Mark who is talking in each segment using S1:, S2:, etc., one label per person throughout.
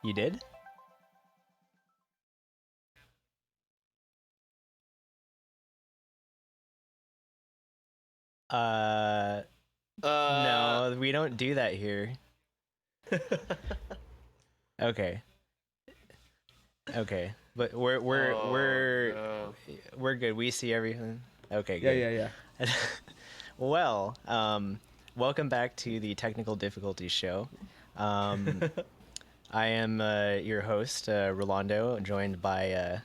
S1: You did? Uh, no, we don't do that here. Okay. Okay, but we're good. We see everything. Okay, good.
S2: Yeah.
S1: Well, welcome back to the Technical Difficulties Show. I am your host, Rolando, joined by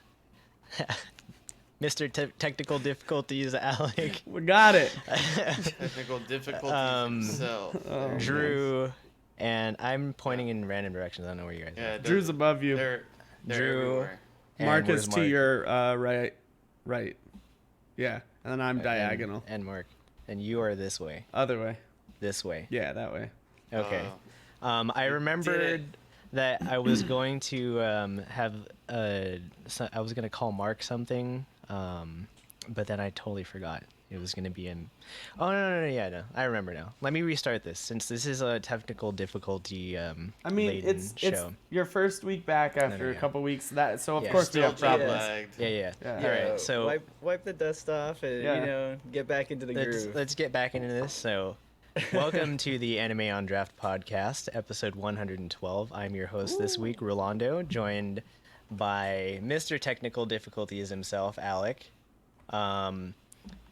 S1: Mr. Technical Difficulties, Alec.
S2: We got it.
S3: Technical difficulties himself.
S1: Drew, and I'm pointing in random directions. I don't know where you guys are.
S2: Drew's above you.
S3: They're
S1: Drew.
S3: everywhere.
S2: Mark is
S1: Mark?
S2: to your right. Yeah, and then I'm diagonal.
S1: And Mark, and you are this way.
S2: Other way.
S1: This way.
S2: Yeah, that way.
S1: Okay. I remembered that I was going to have I was gonna call Mark something, but then I totally forgot. It was gonna be in. Oh no, yeah, no, I remember now. Let me restart this since this is a technical difficulty.
S2: I mean, it's
S1: show.
S2: your first week back after a couple weeks. So of
S1: Yeah.
S2: course we
S3: Still
S2: have problems.
S3: jet-lagged.
S1: Yeah.
S2: Yeah.
S1: All right, so
S4: wipe the dust off and get back into the groove.
S1: let's get back into this. So, welcome to the Anime on Draft podcast, episode 112. I'm your host this week, Rolando, joined by Mr. Technical Difficulties himself, Alec.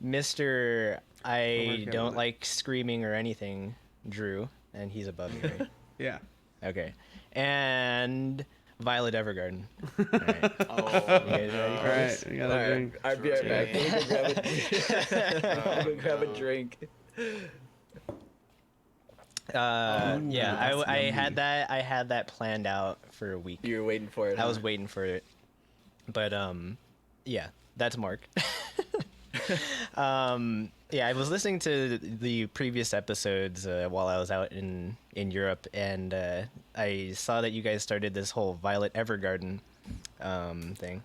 S1: Mr. I don't like screaming or anything, Drew, and he's above me, right?
S2: Yeah.
S1: Okay. And Violet Evergarden. All right.
S3: Oh,
S1: You guys ready
S2: All
S1: for
S2: right,
S1: this?
S2: we got a drink.
S4: I'll be right back.
S3: Oh,
S4: Go grab a
S3: no.
S4: drink.
S1: Yeah, I had that planned out for a week.
S4: You were waiting for it.
S1: I was waiting for it, but yeah, that's Mark. Yeah, I was listening to the previous episodes while I was out in Europe, and I saw that you guys started this whole Violet Evergarden thing.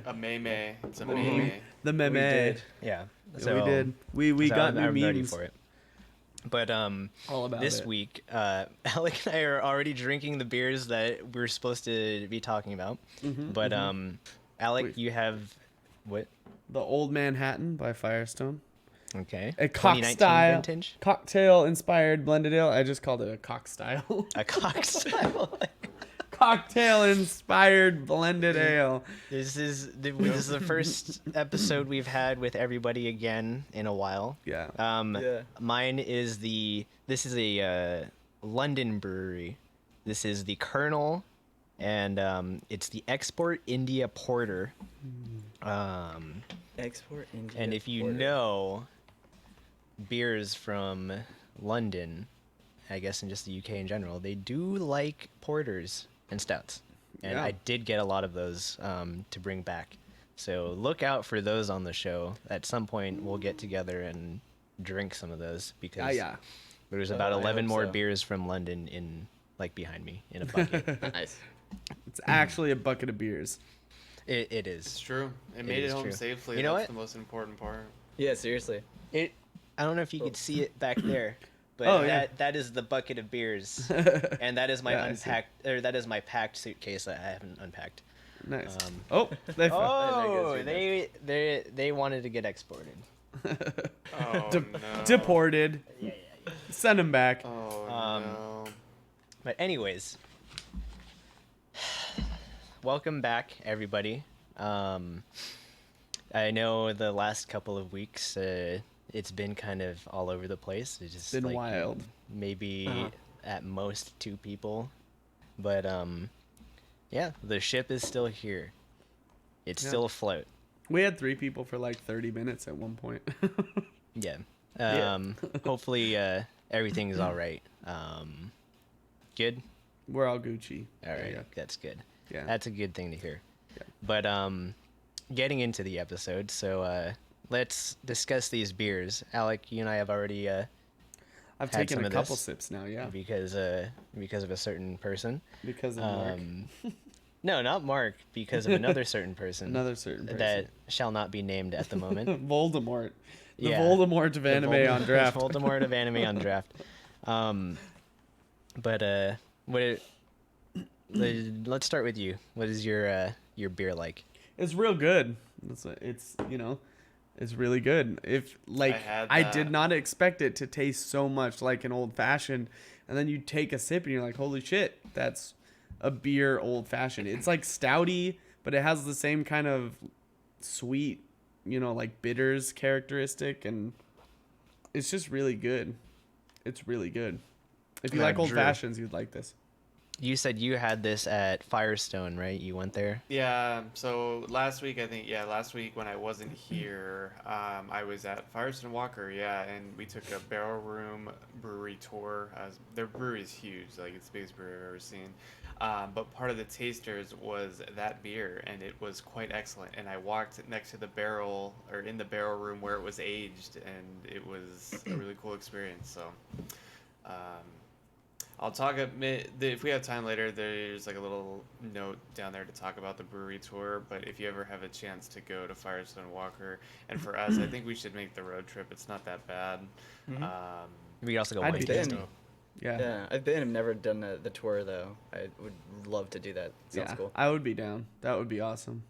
S3: A meme. It's a meme.
S2: The meme.
S1: We did, yeah. So
S2: we did. We
S1: so
S2: got new
S1: I'm ready
S2: memes.
S1: for it. But
S2: All about
S1: this
S2: it.
S1: week, Alec and I are already drinking the beers that we're supposed to be talking about. But Alec,
S2: Wait.
S1: you have what?
S2: The Old Manhattan by Firestone.
S1: Okay.
S2: A cock
S1: 2019
S2: style
S1: vintage.
S2: cocktail inspired blended ale. I just called it a cock style.
S1: A cock style.
S2: Cocktail inspired blended ale.
S1: This is the first episode we've had with everybody again in a while.
S2: Yeah.
S4: Yeah.
S1: Mine is this is a London brewery. This is the Colonel, and it's the Export India Porter.
S4: Export India.
S1: And if you
S4: Porter.
S1: know beers from London, I guess in just the UK in general, they do like porters and stouts. And
S2: Yeah.
S1: I did get a lot of those to bring back. So look out for those on the show. At some point, we'll get together and drink some of those because there's about
S4: I
S1: 11
S4: hope
S1: more
S4: so.
S1: beers from London in behind me in a bucket.
S4: Nice.
S2: It's actually a bucket of beers.
S1: It
S3: It's
S1: is.
S3: true. It made it
S1: is
S3: home
S1: true.
S3: safely.
S1: You know
S3: That's
S1: what?
S3: the most important part.
S4: Yeah, seriously.
S1: I don't know if you could see it back there, but
S2: Oh, yeah.
S1: that is the bucket of beers, and that is my
S2: Yeah, I see.
S1: unpacked, or that is my packed suitcase that I haven't unpacked.
S2: Nice.
S1: Um,
S2: Oh, they fell.
S1: Oh,
S4: There
S1: they wanted to get exported.
S3: Oh,
S2: De-
S3: no.
S2: Deported.
S1: Yeah.
S2: Send them back.
S3: Oh, no.
S1: But anyways, welcome back, everybody. I know the last couple of weeks, it's been kind of all over the place. It's just
S2: Been
S1: like
S2: wild.
S1: Maybe at most 2 people, but yeah, the ship is still here. It's
S2: Yeah.
S1: still afloat.
S2: We had 3 people for like 30 minutes at one point.
S1: Yeah.
S4: Yeah.
S1: Hopefully everything's all right. Good.
S2: We're all Gucci.
S1: All right.
S2: Yeah.
S1: That's good.
S2: Yeah.
S1: That's a good thing to hear.
S2: Yeah.
S1: But getting into the episode, so let's discuss these beers. Alec, you and I have already
S2: I've
S1: had
S2: taken
S1: some
S2: a
S1: of
S2: couple
S1: this.
S2: sips now, yeah.
S1: because of a certain person.
S2: Because of Mark.
S1: No, not Mark, because of another certain person.
S2: Another certain person.
S1: that shall not be named at the moment.
S2: Voldemort. The
S1: Yeah.
S2: Voldemort of anime on draft.
S1: Voldemort of anime on draft. But Let's start with you. What is your beer like?
S2: It's real good. It's it's really good. If
S3: I
S2: like
S3: had
S2: I
S3: that.
S2: did not expect it to taste so much like an old fashioned, and then you take a sip and you're like, holy shit, that's a beer old fashioned. It's like stouty, but it has the same kind of sweet, like bitters characteristic, and it's just really good. It's really good. If you
S1: Now,
S2: like old
S1: Drew,
S2: fashions, you'd like this.
S1: you said you had this at Firestone, right? You went there.
S3: Yeah, so last week, I think, yeah, last week when I wasn't here, I was at Firestone Walker, yeah, and we took a barrel room brewery tour. Their brewery is huge, like it's the biggest brewery I've ever seen. But part of the tasters was that beer, and it was quite excellent. And I walked next to the barrel, or in the barrel room where it was aged, and it was a really cool experience. So, um, I'll talk a bit if we have time later. There's like a little note down there to talk about the brewery tour. But if you ever have a chance to go to Firestone Walker, and for us, I think we should make the road trip. It's not that bad.
S4: Mhm.
S1: We could also go
S2: I'd
S1: wine
S2: be
S4: been.
S1: tasting.
S2: Yeah.
S4: Yeah, I've been. I've never done the tour though. I would love to do that. Sounds
S2: Yeah.
S4: cool.
S2: I would be down. That would be awesome.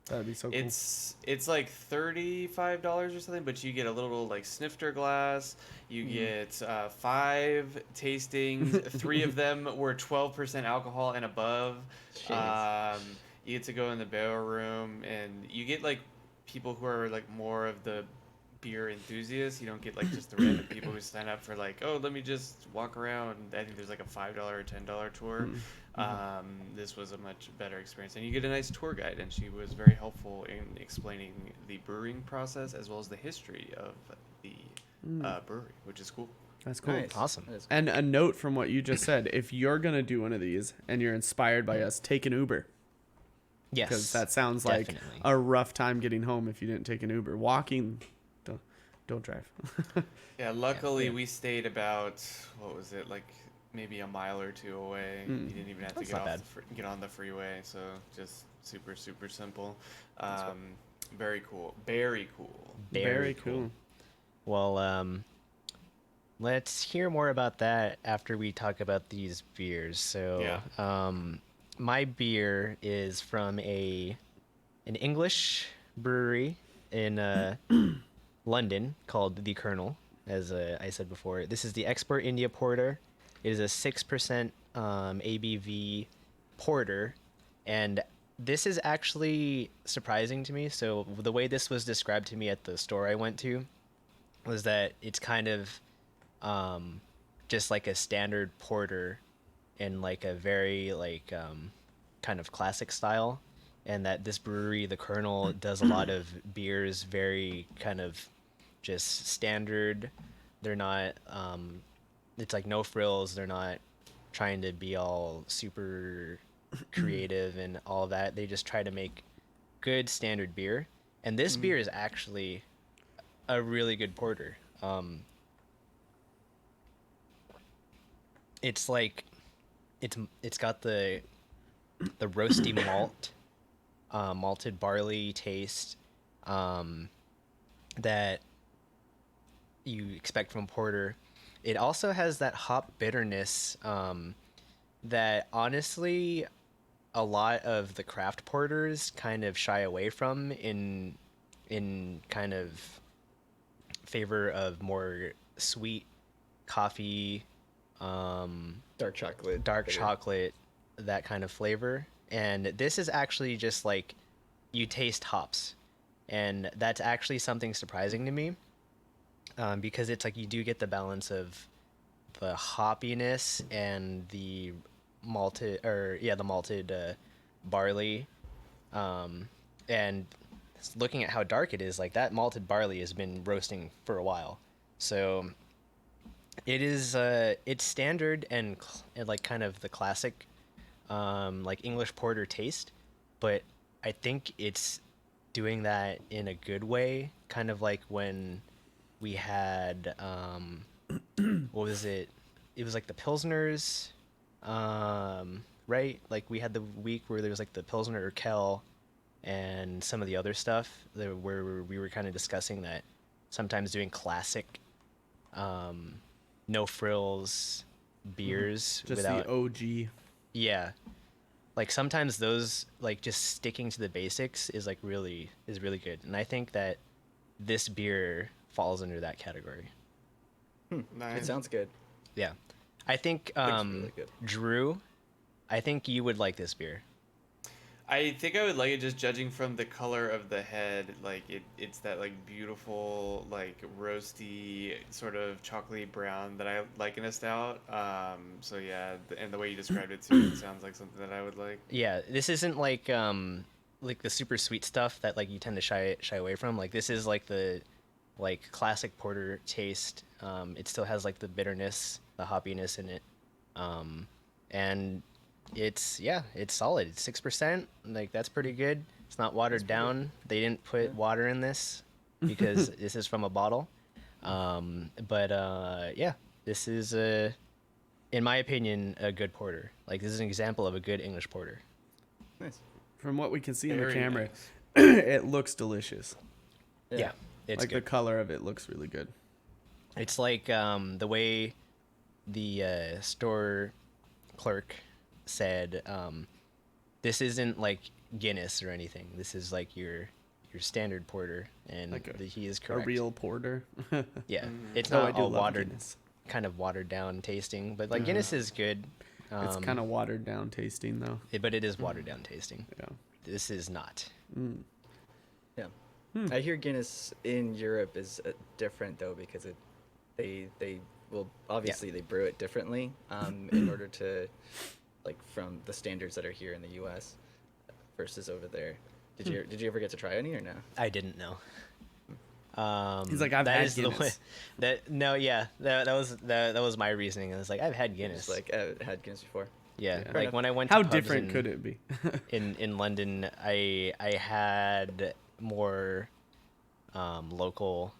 S2: That would be so cool.
S3: It's like $35 or something, but you get a little like snifter glass. You get 5 tastings. 3 of them were 12% alcohol and above.
S4: Jeez.
S3: You get to go in the barrel room, and you get like people who are like more of the beer enthusiasts. You don't get like just the random people who sign up for like, oh, let me just walk around. I think there's like a $5 or $10 tour. This was a much better experience, and you get a nice tour guide, and she was very helpful in explaining the brewing process as well as the history of the brewery, which is cool.
S2: That's cool.
S4: Nice.
S1: Awesome.
S4: That is
S2: And a note from what you just said: if you're gonna do one of these and you're inspired by us, take an Uber,
S1: Yes.
S2: because that sounds like
S1: definitely.
S2: a rough time getting home if you didn't take an Uber. Walking, don't drive.
S3: Yeah, luckily
S1: Yeah.
S3: we stayed about, what was it, like maybe a mile or 2 away. You didn't even have
S1: That's
S3: to
S1: not bad.
S3: get on the freeway, so just super super simple.
S4: right.
S3: Very cool, very cool.
S1: Very cool. Well, let's hear more about that after we talk about these beers. So,
S3: Yeah.
S1: my beer is from an English brewery in London called The Colonel, as I said before. This is the Export India Porter. It is a 6% ABV porter, and this is actually surprising to me. So the way this was described to me at the store I went to was that it's kind of just like a standard porter in like a very like kind of classic style, and that this brewery, the Colonel, does a lot of beers very kind of just standard. They're not it's like no frills. They're not trying to be all super creative and all that. They just try to make good standard beer. And this beer is actually a really good porter. It's like it's got the roasty malt, malted barley taste that you expect from porter. It also has that hop bitterness that honestly a lot of the craft porters kind of shy away from in kind of favor of more sweet coffee,
S4: dark chocolate.
S1: dark
S4: bitter.
S1: chocolate, that kind of flavor. And this is actually just like you taste hops, and that's actually something surprising to me, because it's like you do get the balance of the hoppiness and the malted barley, and looking at how dark it is, like that malted barley has been roasting for a while, so it is it's standard and like kind of the classic like English porter taste, but I think it's doing that in a good way, kind of like when we had what was it? It was like the Pilsners, right? Like we had the week where there was like the Pilsner Urquell and some of the other stuff where we were kind of discussing that sometimes doing classic, no frills beers
S2: Just
S1: without,
S2: the OG.
S1: yeah, like sometimes those like just sticking to the basics is like really good, and I think that this beer falls under that category.
S4: It
S3: Nice.
S4: sounds good.
S1: Yeah, I think
S4: Looks really good.
S1: Drew, I think you would like this beer.
S3: I think I would like it just judging from the color of the head. Like it's that like beautiful, like roasty, sort of chocolatey brown that I like in a stout. So yeah, and the way you described it too, it sounds like something that I would like.
S1: Yeah, this isn't like the super sweet stuff that like you tend to shy away from. Like this is like the like classic porter taste. It still has like the bitterness, the hoppiness in it. And it's solid. It's 6%. Like that's pretty good. It's not watered down. They didn't put water in this because this is from a bottle. But yeah, this is in my opinion a good porter. Like this is an example of a good English porter.
S4: Nice.
S2: From what we can see in the
S3: Very
S2: camera,
S3: nice.
S2: it looks delicious.
S1: Yeah, it's
S2: like
S1: good.
S2: the color of it looks really good.
S1: It's like the way the store clerk said, this isn't like Guinness or anything. This is like your standard porter, and
S2: Like
S1: he is
S2: A
S1: correct.
S2: real porter.
S1: Yeah, it's
S2: Though I
S1: not
S2: do
S1: all
S2: love
S1: watered,
S2: Guinness.
S1: kind of watered down tasting, but like Guinness is good.
S2: It's kind of watered down tasting though.
S1: But it is watered down tasting.
S2: Yeah.
S1: This is not.
S4: Yeah. I hear Guinness in Europe is different though because they well obviously they brew it differently in order to like from the standards that are here in the U.S. versus over there. Did you ever get to try any or no?
S1: I didn't know.
S2: He's like, I've
S1: that
S2: had
S1: is the
S2: Guinness.
S1: way, that was my reasoning. I was like, I've had Guinness.
S4: Just like had Guinness before.
S1: Yeah,
S2: Fair
S1: like
S4: enough.
S1: when I went to
S2: How
S1: pubs
S2: different
S1: in,
S2: could it be?
S1: in London, I had more local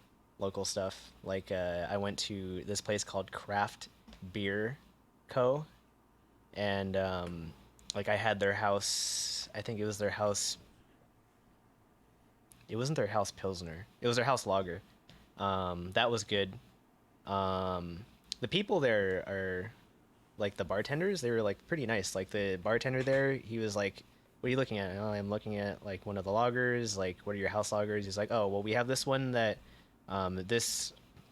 S1: stuff. Like I went to this place called Craft Beer Co. And like I had their house. I think it was their house. It wasn't their house Pilsner. It was their house lager. That was good. The people there are like the bartenders. They were like pretty nice. Like the bartender there, he was like, "What are you looking at?" "Oh, I'm looking at like one of the lagers. Like, what are your house lagers?" He's like, "Oh, well, we have this one that this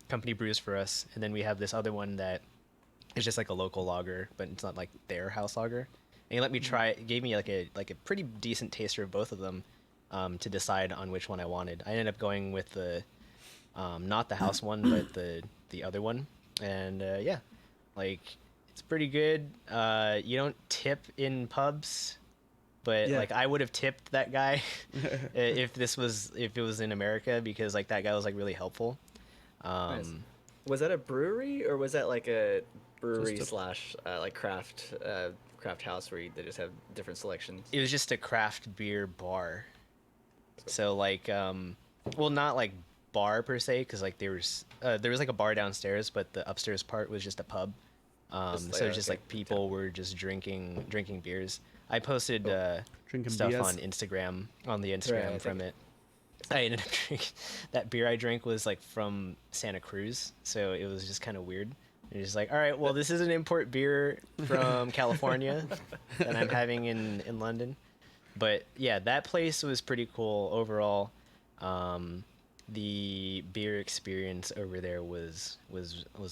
S1: company brews for us, and then we have this other one that is just like a local lager, but it's not like their house lager." And he let me try it. Gave me like a pretty decent taster of both of them to decide on which one I wanted. I ended up going with the not the house one, but the other one. And yeah, like it's pretty good. You don't tip in pubs, but
S2: Yeah.
S1: like I would have tipped that guy if it was in America, because like that guy was like really helpful.
S4: Nice. Was that a brewery or was that like a brewery
S2: Just
S4: slash like craft house where they just have different selections?
S1: It was just a craft beer bar. So like well, not like bar per se, because like there was like a bar downstairs, but the upstairs part was just a pub.
S4: Just
S1: So
S4: like-
S1: just
S4: okay.
S1: like people were just drinking beers. I posted
S2: Drinking
S1: stuff
S2: BS.
S1: on Instagram, on the Instagram
S4: I
S1: from
S4: think-
S1: it. I ended up drinking that beer I drank was like from Santa Cruz, so it was just kind of weird. And it's just like, all right, well, this is an import beer from California that I'm having in London. But yeah, that place was pretty cool overall. The beer experience over there was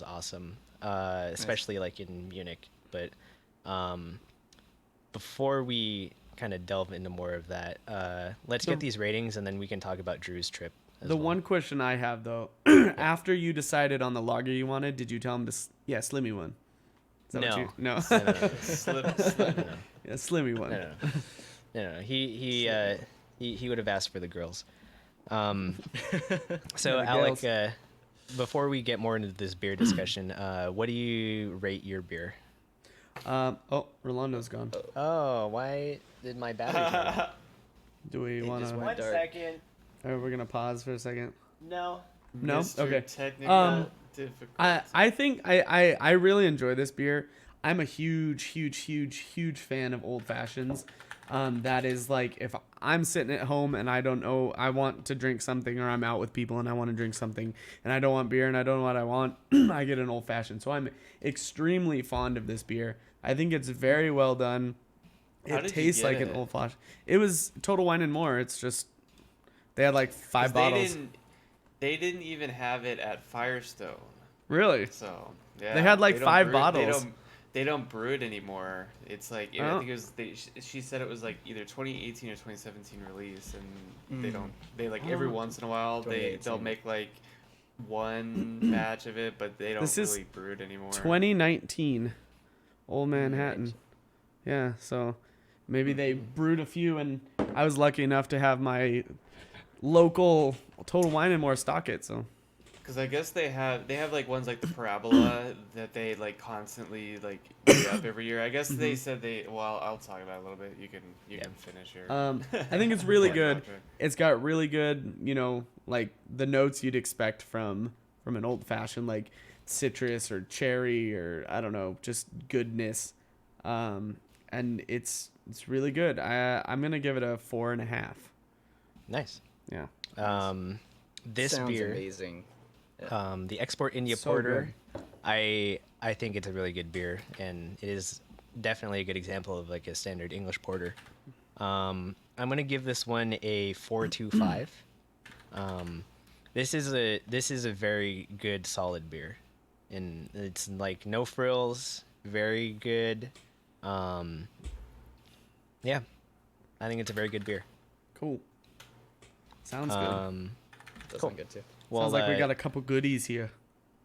S1: awesome, especially like in Munich. But before we kind of delve into more of that, let's get these ratings, and then we can talk about Drew's trip. As
S2: The
S1: well.
S2: one question I have though, after you decided on the lager you wanted, did you tell him to Slimmy one? Is that
S1: No.
S2: what you, no.
S3: Slip.
S2: Yeah, Slimmy one.
S1: No. He would have asked for the girls. So
S2: The
S1: Alec,
S2: girls.
S1: before we get more into this beer discussion, what do you rate your beer?
S2: Oh, Rolando's gone.
S1: Oh, why did my battery go out?
S2: Do we
S4: It
S2: want
S4: just
S2: to?
S4: went dark.
S1: second.
S2: We're gonna pause for a second.
S1: No.
S2: No.
S3: Mr.
S2: Okay.
S3: Technical difficulty.
S2: I think I really enjoy this beer. I'm a huge fan of old fashions. That is like if I'm sitting at home and I don't know, I want to drink something, or I'm out with people and I want to drink something and I don't want beer and I don't know what I want, I get an old fashioned. So I'm extremely fond of this beer. I think it's very well done.
S3: How
S2: It
S3: did you
S2: tastes
S3: get
S2: like an
S3: it?
S2: old fashioned. It was Total Wine and More. It's just they had like
S3: 'Cause
S2: five bottles.
S3: They didn't even have it at Firestone.
S2: Really?
S3: So
S2: They
S3: yeah,
S2: had like
S3: they don't
S2: five
S3: brew it.
S2: bottles.
S3: They don't brew it anymore. It's like I
S2: Oh,
S3: think it was she said it was like either 2018 or 2017 release, and
S4: Mm,
S3: they like every
S2: oh.
S3: once in a while they'll
S4: 2018.
S3: make like one batch of it, but they don't
S2: This is
S3: really brew it anymore.
S2: 2019. Old
S3: Mm.
S2: Manhattan. Yeah, so maybe they
S3: Mm.
S2: brewed a few, and I was lucky enough to have my local Total Wine and More stock it. So
S3: Because I guess they have like ones like the Parabola that they like constantly like re-up every year. I guess they said they. Well, I'll talk about it a little bit. You
S1: Yeah.
S3: can finish your.
S2: I think it's really
S3: Yeah,
S2: good.
S3: gotcha.
S2: It's got really good, like the notes you'd expect from an old fashioned, like citrus or cherry or I don't know, just goodness. And it's really good. I'm gonna give it a 4.5.
S1: Nice.
S2: Yeah,
S1: This
S4: Sounds
S1: beer,
S4: amazing.
S1: the Export India
S2: So
S1: Porter, I think it's a really good beer, and it is definitely a good example of like a standard English porter. I'm gonna give this one a 4.25. This is a very good solid beer, and it's like no frills, very good. Um, yeah, I think it's a very good beer.
S2: cool. Sounds good.
S4: That
S1: Cool.
S4: sounds good too.
S1: Well,
S2: Sounds like we got a couple goodies here.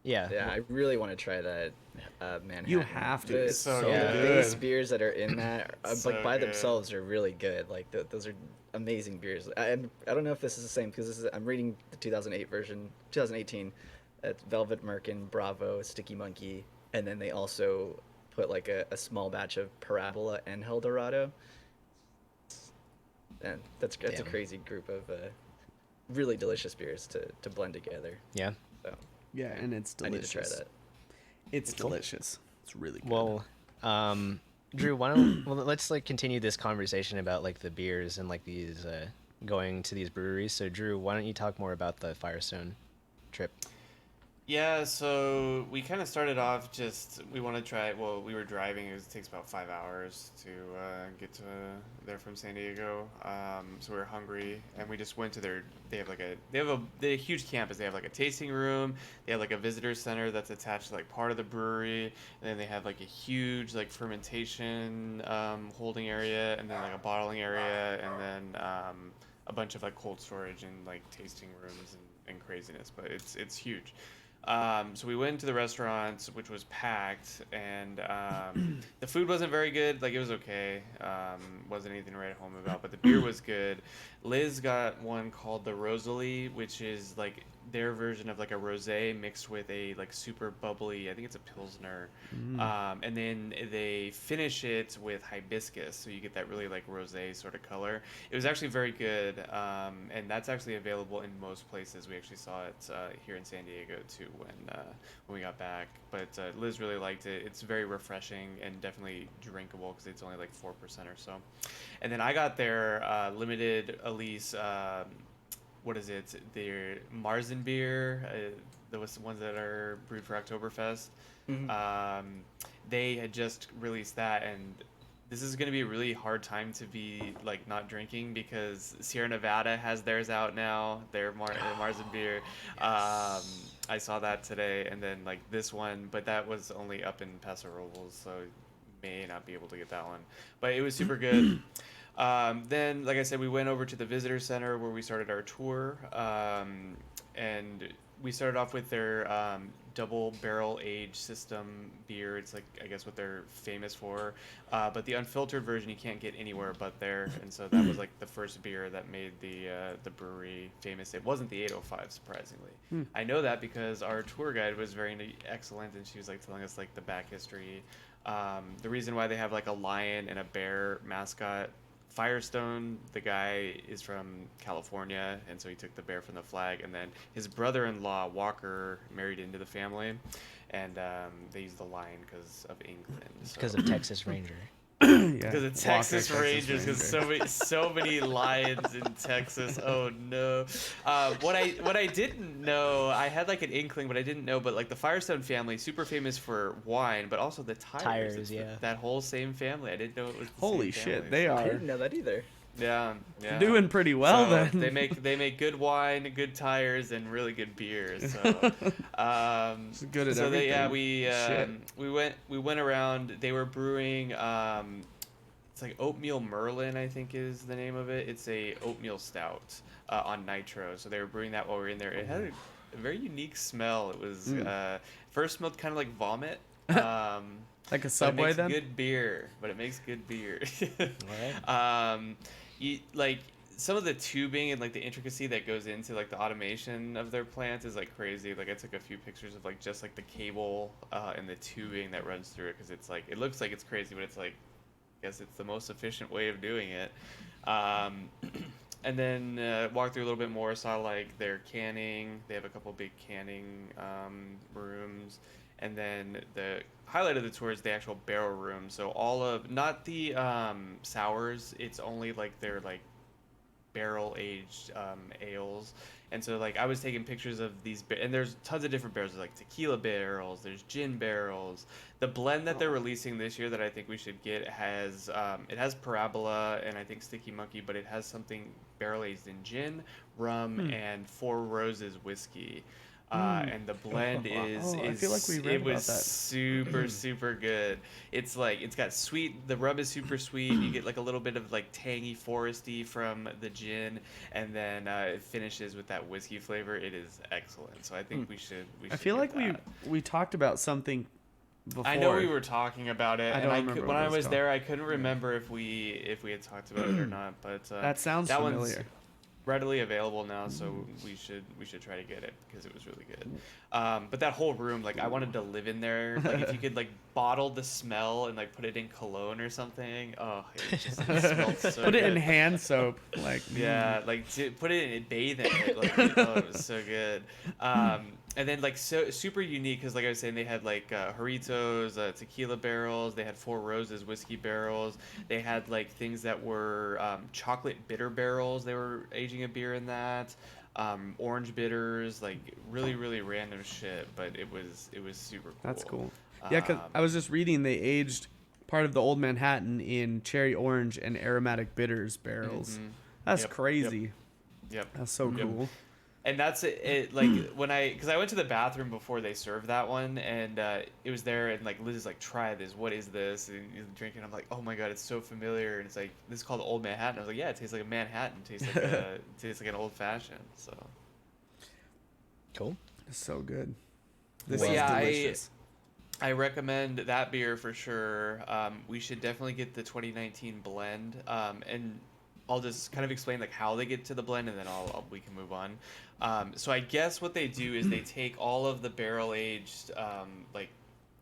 S1: yeah.
S4: Yeah, I really want to try that Manhattan.
S2: You have to.
S4: The,
S2: It's
S3: so
S4: the
S3: good.
S4: base beers that are in that,
S3: So
S4: like by
S3: good.
S4: themselves, are really good. Like those are amazing beers. I don't know if this is the same because I'm reading the 2008 version, 2018. It's Velvet Merkin, Bravo, Sticky Monkey, and then they also put like a small batch of Parabola and Eldorado. And that's a
S1: Damn.
S4: crazy group of really delicious beers to blend together.
S1: Yeah.
S4: So
S2: Yeah, and it's
S4: I
S2: delicious.
S4: need to try that.
S2: It's
S1: Cool.
S2: delicious. It's really good.
S1: Well, Drew, why don't let's like continue this conversation about like the beers and like these going to these breweries. So Drew, why don't you talk more about the Firestone trip?
S3: Yeah, so we kind of started off just we want to try. Well, we were driving. It takes about 5 hours to get to there from San Diego. So we were hungry, and we just went to their. They have a huge campus. They have like a tasting room. They have like a visitor center that's attached to like part of the brewery, and then they have like a huge like fermentation holding area, and then like a bottling area, and then a bunch of like cold storage and like tasting rooms and craziness. But it's huge. So we went to the restaurant, which was packed, and the food wasn't very good. Like it was okay, wasn't anything to write home about, but the beer was good. Liz got one called the Rosalie, which is like their version of like a rosé mixed with a like super bubbly. I think it's a pilsner, and then they finish it with hibiscus, so you get that really like rosé sort of color. It was actually very good, and that's actually available in most places. We actually saw it here in San Diego too when we got back. But Liz really liked it. It's very refreshing and definitely drinkable because it's only like 4% or so. And then I got their limited Elise. What is it? Their Marzen beer. Those ones that are brewed for Oktoberfest. They had just released that, and this is going to be a really hard time to be like not drinking because Sierra Nevada has theirs out now. Their Marzen beer. I saw that today, and then like this one, but that was only up in Paso Robles, so may not be able to get that one. But it was super good. Then, like I said, we went over to the visitor center where we started our tour, and we started off with their double barrel age system beer. It's like I guess what they're famous for, but the unfiltered version you can't get anywhere but there. And so that was like the first beer that made the brewery famous. It wasn't the 805, surprisingly. I know that because our tour guide was very excellent, and she was like telling us like the back history. The reason why they have like a lion and a bear mascot. Firestone, the guy is from California, and so he took the bear from the flag. And then his brother-in-law Walker married into the family, and they used the lion because of England.
S1: Because
S3: So.
S1: of Texas Ranger.
S3: Because the Texas Rangers, because so many lions in Texas. Oh no! What I didn't know, I had like an inkling, but I didn't know. But like the Firestone family, super famous for wine, but also the tires. It's that whole same family. I didn't know it was. The
S2: Holy
S3: same
S2: shit,
S3: family,
S2: they
S3: so.
S2: are.
S4: I didn't know that either.
S3: Yeah.
S2: Doing pretty well
S3: so
S2: then.
S3: They make good wine, good tires, and really good beers. So,
S2: good at everything.
S3: we went around. They were brewing. It's like Oatmeal Merlin, I think is the name of it. It's a oatmeal stout on nitro. So they were brewing that while we were in there. It had a very unique smell. It was first smelled kind of like vomit.
S2: Like a Subway then?
S3: It makes good beer, but it makes good beer.
S1: Right.
S3: Like some of the tubing and like the intricacy that goes into like the automation of their plant is like crazy. Like I took a few pictures of like just like the cable and the tubing that runs through it because it's like it looks like it's crazy, but it's like I guess it's the most efficient way of doing it. And then walked through a little bit more, saw like their canning. They have a couple big canning rooms. And then the highlight of the tour is the actual barrel room. So all of, not the sours, it's only like their like barrel aged ales. And so like I was taking pictures of these, and there's tons of different barrels. There's like tequila barrels, there's gin barrels. The blend that they're releasing this year that I think we should get has, it has Parabola and I think Sticky Monkey, but it has something barrel aged in gin, rum, and Four Roses whiskey. And the blend
S2: I feel like we read
S3: it
S2: about
S3: was
S2: that.
S3: super good. It's like it's got sweet. The rum is super sweet. You get like a little bit of like tangy, foresty from the gin, and then it finishes with that whiskey flavor. It is excellent. So I think we should.
S2: I feel like we talked about something before.
S3: I know we were talking about it,
S2: I don't remember
S3: when
S2: what it
S3: I
S2: was
S3: was
S2: called.
S3: there, I couldn't remember if we had talked about it or not. But
S2: That sounds
S3: that
S2: familiar.
S3: one's readily available now, so we should try to get it because it was really good. But that whole room, like I wanted to live in there. Like if you could like bottle the smell and like put it in cologne or something. Oh, it just smelled so
S2: Put
S3: good.
S2: it in hand soap, like
S3: Yeah, like to put it in, bathe in it. Like oh, it was so good. And then like so super unique because like I was saying, they had like Jarritos, tequila barrels. They had Four Roses whiskey barrels. They had like things that were chocolate bitter barrels. They were aging a beer in that. Orange bitters, like really random shit. But it was super cool.
S2: That's cool. Yeah, because I was just reading they aged part of the Old Manhattan in cherry orange and aromatic bitters barrels. That's crazy.
S3: Yep.
S2: That's so cool.
S3: And that's it like when because I went to the bathroom before they served that one, and it was there, and like Liz is like, try this, what is this? And he's drinking. I'm like, oh my god, it's so familiar. And it's like, this is called Old Manhattan. I was like, yeah, it tastes like a Manhattan. It tastes like an old fashioned. So
S1: Cool.
S2: It's so good. This
S3: But
S2: is
S3: yeah,
S2: delicious.
S3: I recommend that beer for sure. We should definitely get the 2019 blend, and I'll just kind of explain like how they get to the blend, and then we can move on. So I guess what they do is they take all of the barrel aged, like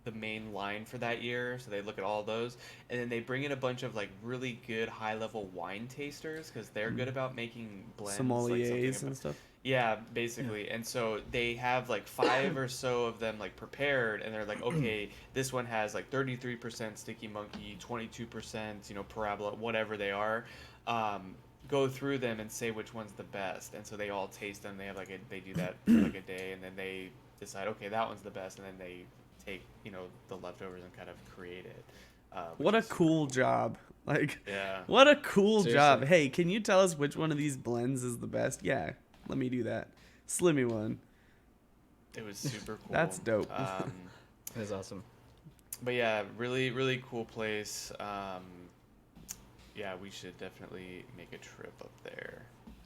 S3: the main line for that year. So they look at all of those, and then they bring in a bunch of like really good high level wine tasters because they're good about making blends,
S2: Sommeliers and stuff.
S3: Yeah, basically. And so they have like 5 or so of them like prepared, and they're like, okay, this one has like 33% Sticky Monkey, 22%, Parabola, whatever they are. Go through them and say which one's the best. And so they all taste them. They have they do that for like a day, and then they decide, okay, that one's the best, and then they take the leftovers and kind of create it.
S2: What a cool job. Like,
S3: Yeah.
S2: what a cool
S4: Seriously.
S2: job. Hey, can you tell us which one of these blends is the best? Yeah, let me do that. Slimmy one.
S3: It was super cool.
S2: That's dope.
S4: It was awesome.
S3: But yeah, really cool place. Yeah, we should definitely make a trip up there.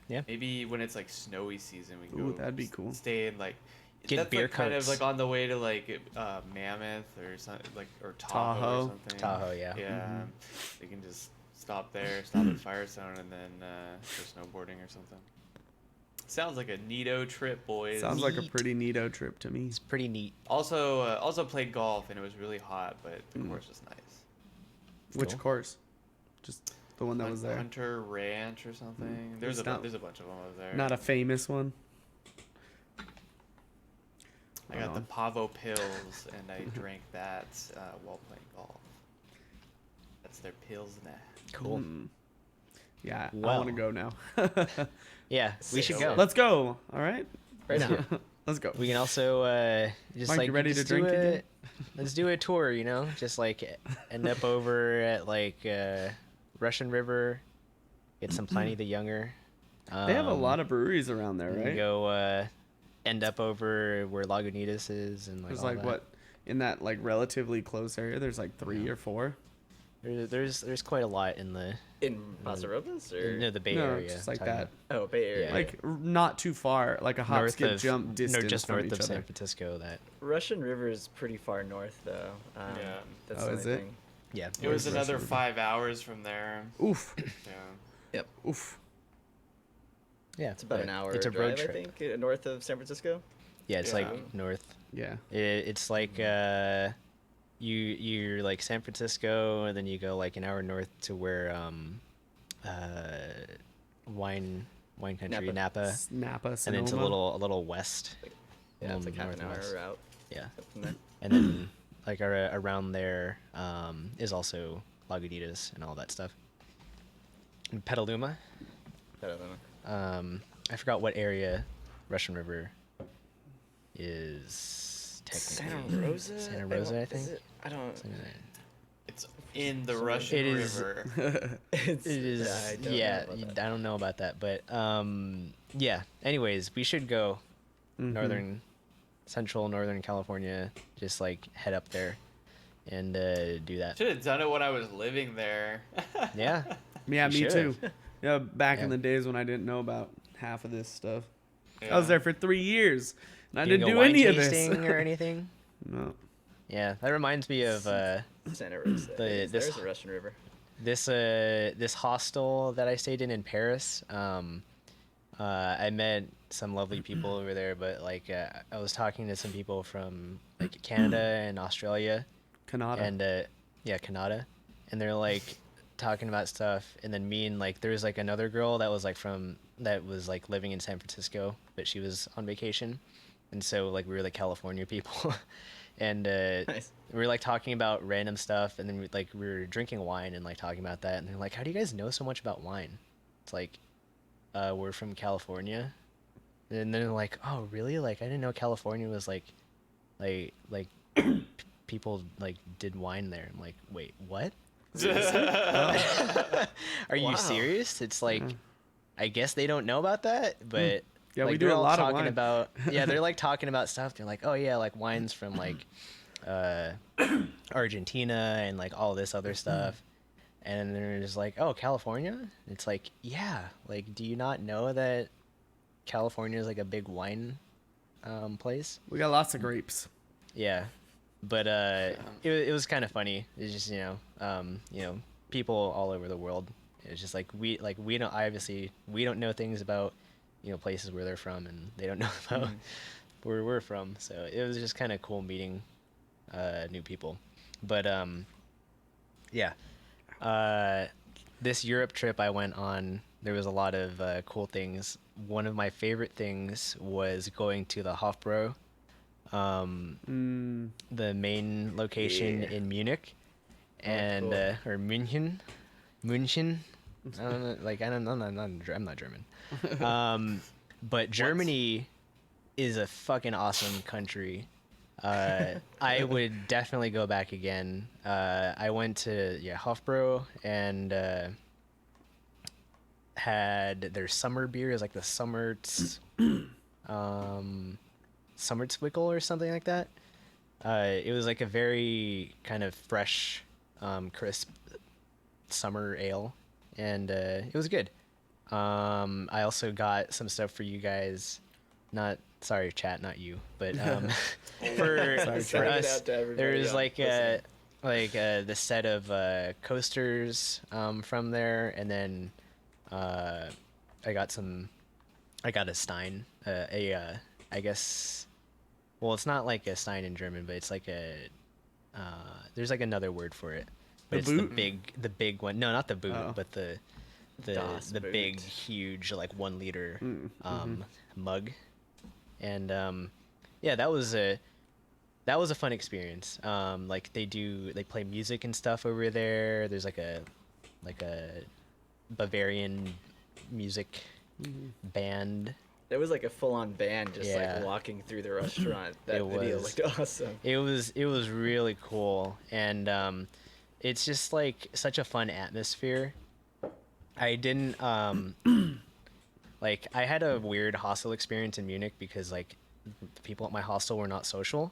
S1: Yeah.
S3: Maybe when it's like snowy season, we can
S2: Ooh,
S3: go.
S2: that'd be cool.
S3: Stay in like.
S1: Get
S3: that's
S1: beer
S3: like kind of
S1: carts.
S3: like on the way to like Mammoth or something or Tahoe
S2: Tahoe.
S3: or something.
S1: Tahoe, yeah.
S3: Yeah. We can just stop there, stop at Firestone, and then go snowboarding or something. Sounds like a neato trip, boys.
S2: Sounds like a
S1: Neat.
S2: pretty neato trip to me.
S1: It's pretty neat.
S3: Also played golf, and it was really hot, but the course was nice.
S2: Which
S1: Cool.
S2: course? Just the one that
S3: Like
S2: was there.
S3: Hunter Ranch or something. There's
S2: It's
S3: a
S2: not-
S3: there's a bunch of them over there.
S2: Not a famous one.
S3: I got the Pavo pills, and I drank that while playing golf. That's their Pilsner.
S1: Cool.
S2: Yeah, I
S1: Well.
S2: want to go now.
S1: Yeah, we should go.
S2: Let's go. All right.
S4: Right now.
S2: Let's go.
S1: We can also just
S2: Mike,
S1: like
S2: you ready to
S1: just
S2: drink
S1: do
S2: again?
S1: let's do a tour, you know, just like end up over at like Russian River, get some Pliny the Younger.
S2: They have a lot of breweries around there,
S1: and
S2: right?
S1: go end up over where Lagunitas is and like
S2: There's
S1: all
S2: like
S1: that.
S2: what in that like relatively close area. There's like 3 or 4.
S1: There's quite a lot in the
S4: In Paso Robles or
S1: no the Bay
S2: No,
S1: Area.
S2: just like
S1: talking
S2: that.
S4: oh Bay Area.
S1: Yeah.
S2: Like not too far, like a hop,
S1: north
S2: skip,
S1: of
S2: jump distance
S1: no, just
S2: from
S1: north
S2: each
S1: of
S2: other.
S1: San Francisco. That
S4: Russian River is pretty far north though.
S3: Yeah.
S4: That's
S2: Oh,
S4: the
S2: is
S4: only
S2: it?
S4: thing.
S1: yeah.
S3: It was
S2: Where's
S3: another
S2: Russian
S3: 5 hours from there.
S2: Oof,
S3: Yeah.
S2: oof.
S1: Yeah,
S4: It's about an hour
S1: It's a
S4: drive,
S1: road trip.
S4: I think, north of San Francisco.
S1: Yeah, it's
S3: Yeah.
S1: like north.
S2: Yeah.
S1: It's like you're like San Francisco, and then you go like an hour north to where wine country Napa,
S2: Napa,
S1: and
S2: Sonoma.
S1: then it's a little west.
S4: Yeah, it's like half an hour
S1: northwest.
S4: route.
S1: Yeah,
S4: Something there.
S1: and then like around there is also Lagunitas and all that stuff. And Petaluma.
S4: I don't know.
S1: I forgot what area Russian River is technically.
S4: Santa Rosa.
S1: Santa Rosa, I
S4: Is
S1: think.
S4: it? I don't.
S1: Something like that.
S3: It's in the
S4: So
S3: Russian
S1: it is-
S3: River.
S4: It's,
S1: It is,
S4: I don't
S1: yeah.
S4: know about that.
S1: I don't know about that, but yeah. Anyways, we should go
S2: Mhm.
S1: central northern California. Just like head up there and do that.
S3: Should have done it when I was living there.
S1: Yeah,
S2: Yeah,
S1: You
S2: me
S1: should've.
S2: too. Yeah, back in
S1: Yeah.
S2: the days when I didn't know about half of this stuff.
S3: Yeah.
S2: I was there for 3 years, and I
S1: Getting
S2: didn't
S1: a
S2: do
S1: wine
S2: any of this.
S1: tasting or anything.
S2: No.
S1: Yeah, that reminds me of
S4: Santa Rosa.
S1: this-
S4: There's a Russian River.
S1: this hostel that I stayed in Paris. I met some lovely people over there, but like I was talking to some people from like Canada and Australia,
S2: Canada.
S1: and yeah, Canada, and they're like talking about stuff, and then me and like there was like another girl that was like living in San Francisco, but she was on vacation, and so like we were like California people, and
S4: Nice.
S1: we were like talking about random stuff, and then we were drinking wine and like talking about that, and they're like, "How do you guys know so much about wine?" It's like, we're from California, and then they're like, "Oh, really? Like I didn't know California was like people like did wine there." I'm like, "Wait, what? Are you
S4: Wow.
S1: serious?" It's like, I guess they don't know about that, but
S2: Yeah,
S1: like,
S2: we do
S1: they're
S2: a
S1: all
S2: lot of
S1: talking
S2: wine.
S1: about yeah, they're like talking about stuff. They're like, "Oh yeah, like wines from like Argentina and like all this other stuff." And they're just like, "Oh, California?" It's like, "Yeah, like do you not know that California is like a big wine place?"
S2: We got lots of grapes.
S1: Yeah, but it was kind of funny. It's just you know people all over the world. It's just like we don't obviously we don't know things about places where they're from, and they don't know about where we're from. So it was just kind of cool meeting new people. But yeah, this Europe trip I went on, there was a lot of cool things. One of my favorite things was going to the Hofbräu, the main location
S4: Yeah.
S1: in Munich, and
S4: cool.
S1: or München. I don't know, like I'm not German. But Germany is a fucking awesome country. I would definitely go back again. I went to Hofbräu and had their summer beer is like the Sommerzwickel or something like that. It was like a very kind of fresh, crisp summer ale, and it was good. I also got some stuff for you guys. Sorry, chat, not you, but for
S2: Sorry,
S1: for
S2: chat.
S1: us,
S4: Out to everybody
S1: there's
S4: on
S1: like
S4: listening.
S1: the set of coasters from there, and then I got a Stein, I guess. Well, it's not like a Stein in German, but it's like there's like another word for it. But
S2: The
S1: it's
S2: boot?
S1: the big one. No, not the boot,
S2: Oh.
S1: but the
S4: Das
S1: the big,
S4: Boot.
S1: huge, like 1 liter mug. And yeah, that was that was a fun experience. Like they play music and stuff over there. There's like a Bavarian music band.
S4: There was like a full-on band just
S1: Yeah.
S4: like walking through the restaurant. That
S1: It
S4: video
S1: was.
S4: looked awesome.
S1: It was really cool, and it's just like such a fun atmosphere. I didn't like I had a weird hostel experience in Munich because like the people at my hostel were not social,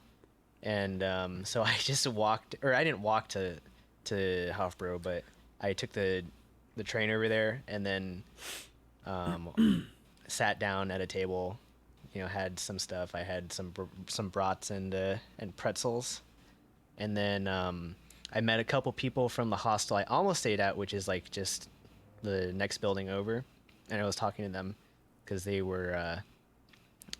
S1: and so I just walked, or I didn't walk to Hofbräu, but I took the train over there and then sat down at a table, you know, had some stuff. I had some brats and pretzels, and then I met a couple people from the hostel I almost stayed at, which is like just the next building over, and I was talking to them because they were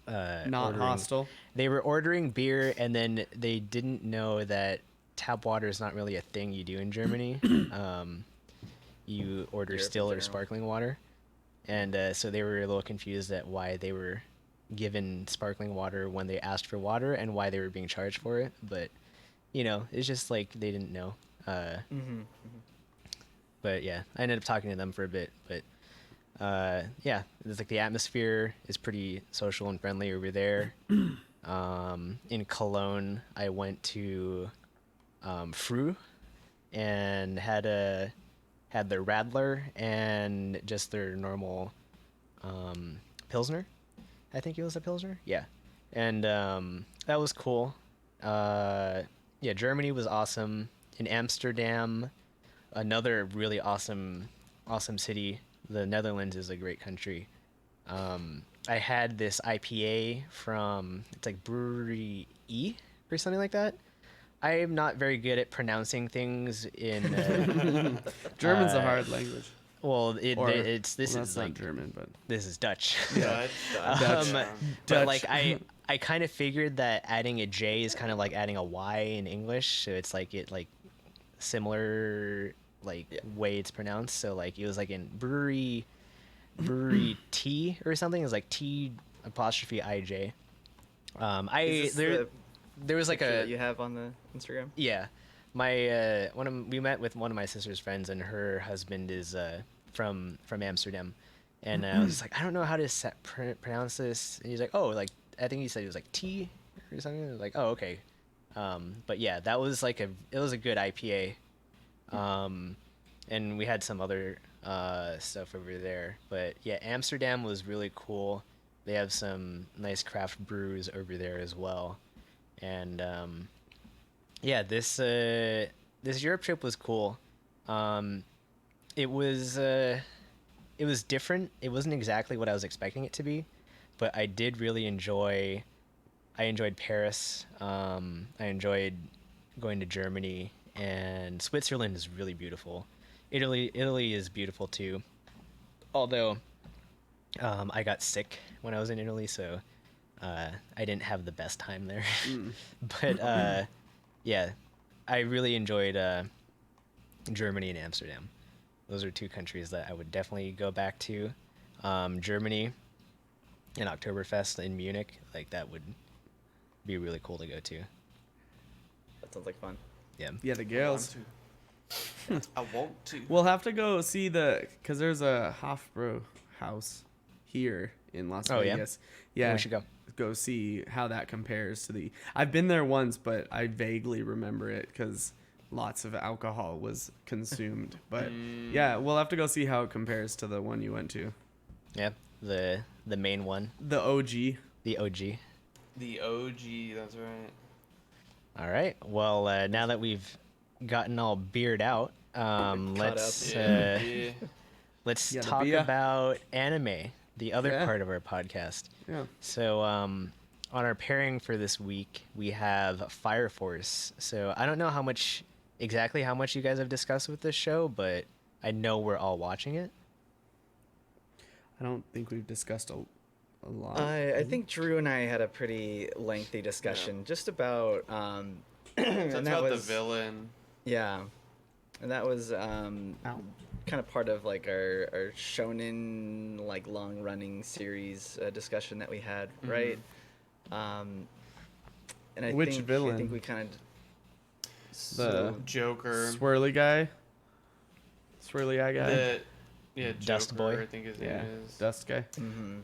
S2: Not
S1: ordering,
S2: hostile.
S1: They were ordering beer, and then they didn't know that tap water is not really a thing you do in Germany. You order
S4: Europe in
S1: still or
S4: general.
S1: sparkling water, and so they were a little confused at why they were given sparkling water when they asked for water and why they were being charged for it. But you know, it's just like they didn't know. But yeah, I ended up talking to them for a bit. But yeah, it's like the atmosphere is pretty social and friendly over there. In Cologne, I went to Fru and had their Radler and just their normal Pilsner. I think it was a Pilsner. Yeah. And that was cool. Yeah, Germany was awesome. In Amsterdam, another really awesome city. The Netherlands is a great country. I had this IPA from, it's like Brewery E or something like that. I am not very good at pronouncing things in
S2: German's a hard language.
S1: well,
S2: Or,
S1: it's this
S2: well,
S1: is
S2: that's
S1: like
S2: not German, but
S1: this is Dutch.
S3: Dutch.
S2: Dutch.
S1: But
S2: Dutch.
S1: like I kind of figured that adding a J is kind of like adding a Y in English, so it's like similar like way it's pronounced. So like it was like in brewery T or something. It was like T apostrophe IJ.
S4: Is this the
S1: There was like
S4: picture
S1: a
S4: that you have on the Instagram?
S1: yeah, we met with one of my sister's friends, and her husband is from Amsterdam, and I was just like, I don't know how to pronounce this, and he's like, oh, like I think he said it was like T or something. I was like, oh, okay. But yeah, that was like it was a good IPA, and we had some other stuff over there. But yeah, Amsterdam was really cool. They have some nice craft brews over there as well, and yeah, this Europe trip was cool. It was different. It wasn't exactly what I was expecting it to be, but I did really enjoy. I enjoyed Paris. I enjoyed going to Germany, and Switzerland is really beautiful. Italy is beautiful too. Although I got sick when I was in Italy, so I didn't have the best time there. But yeah, I really enjoyed Germany and Amsterdam. Those are two countries that I would definitely go back to. Germany and Oktoberfest in Munich, like that would be really cool to go to.
S4: That sounds like fun.
S1: Yeah.
S2: yeah, the girls.
S3: I want to.
S2: We'll have to go see because there's a Hofbräu house here in Las
S1: Oh, yeah?
S2: Vegas. Yeah,
S1: We should go.
S2: Go see how that compares to the. I've been there once, but I vaguely remember it because lots of alcohol was consumed. But yeah, we'll have to go see how it compares to the one you went to.
S1: Yeah. The main one,
S2: The OG.
S1: the OG.
S3: The OG, that's right.
S1: All right. Well, now that we've gotten all beered out, let's
S3: Yeah.
S1: let's
S2: Yeah, the
S1: talk
S2: beer.
S1: about anime, the other
S2: Yeah.
S1: part of our podcast.
S2: Yeah.
S1: So, on our pairing for this week, we have Fire Force. So, I don't know exactly how much you guys have discussed with this show, but I know we're all watching it.
S2: I don't think we've discussed a lot.
S4: I think Drew and I had a pretty lengthy discussion just about
S3: That's
S4: and
S3: about the villain.
S4: Yeah, and that was kind of part of like our shonen like long running series discussion that we had, right? and I
S2: Which
S4: think
S2: villain?
S4: we kind of
S2: The
S3: Joker.
S2: swirly guy. Swirly eye guy.
S3: The yeah,
S1: Dust
S3: Joker,
S1: Boy.
S3: I think his
S2: Yeah,
S3: name is.
S2: dust guy.
S4: hmm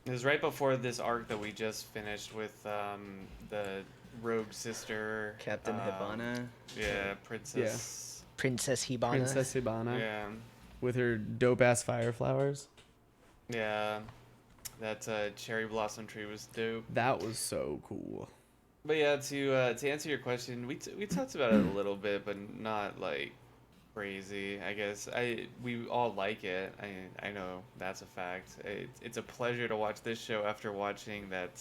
S3: It was right before this arc that we just finished with the rogue sister.
S4: Captain Hibana.
S3: Yeah, Princess.
S1: Princess Hibana.
S2: Princess Hibana
S3: Yeah.
S2: with her dope ass fire flowers.
S3: Yeah. That cherry blossom tree was dope.
S2: That was so cool.
S3: But yeah, to answer your question, we talked about it a little bit, but not like crazy. I guess we all like it. I know that's a fact. It's a pleasure to watch this show after watching that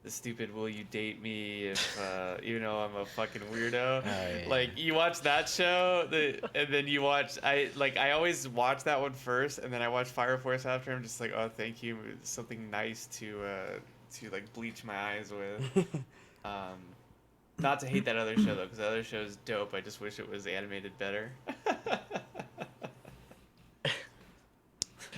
S3: the stupid "Will you date me?" If even though I'm a fucking weirdo.
S1: Oh, yeah.
S3: Like you watch that show, and then you watch I always watch that one first, and then I watch Fire Force after. I'm just like, oh, thank you, it's something nice to like bleach my eyes with. Not to hate that other show though, because the other show is dope. I just wish it was animated better.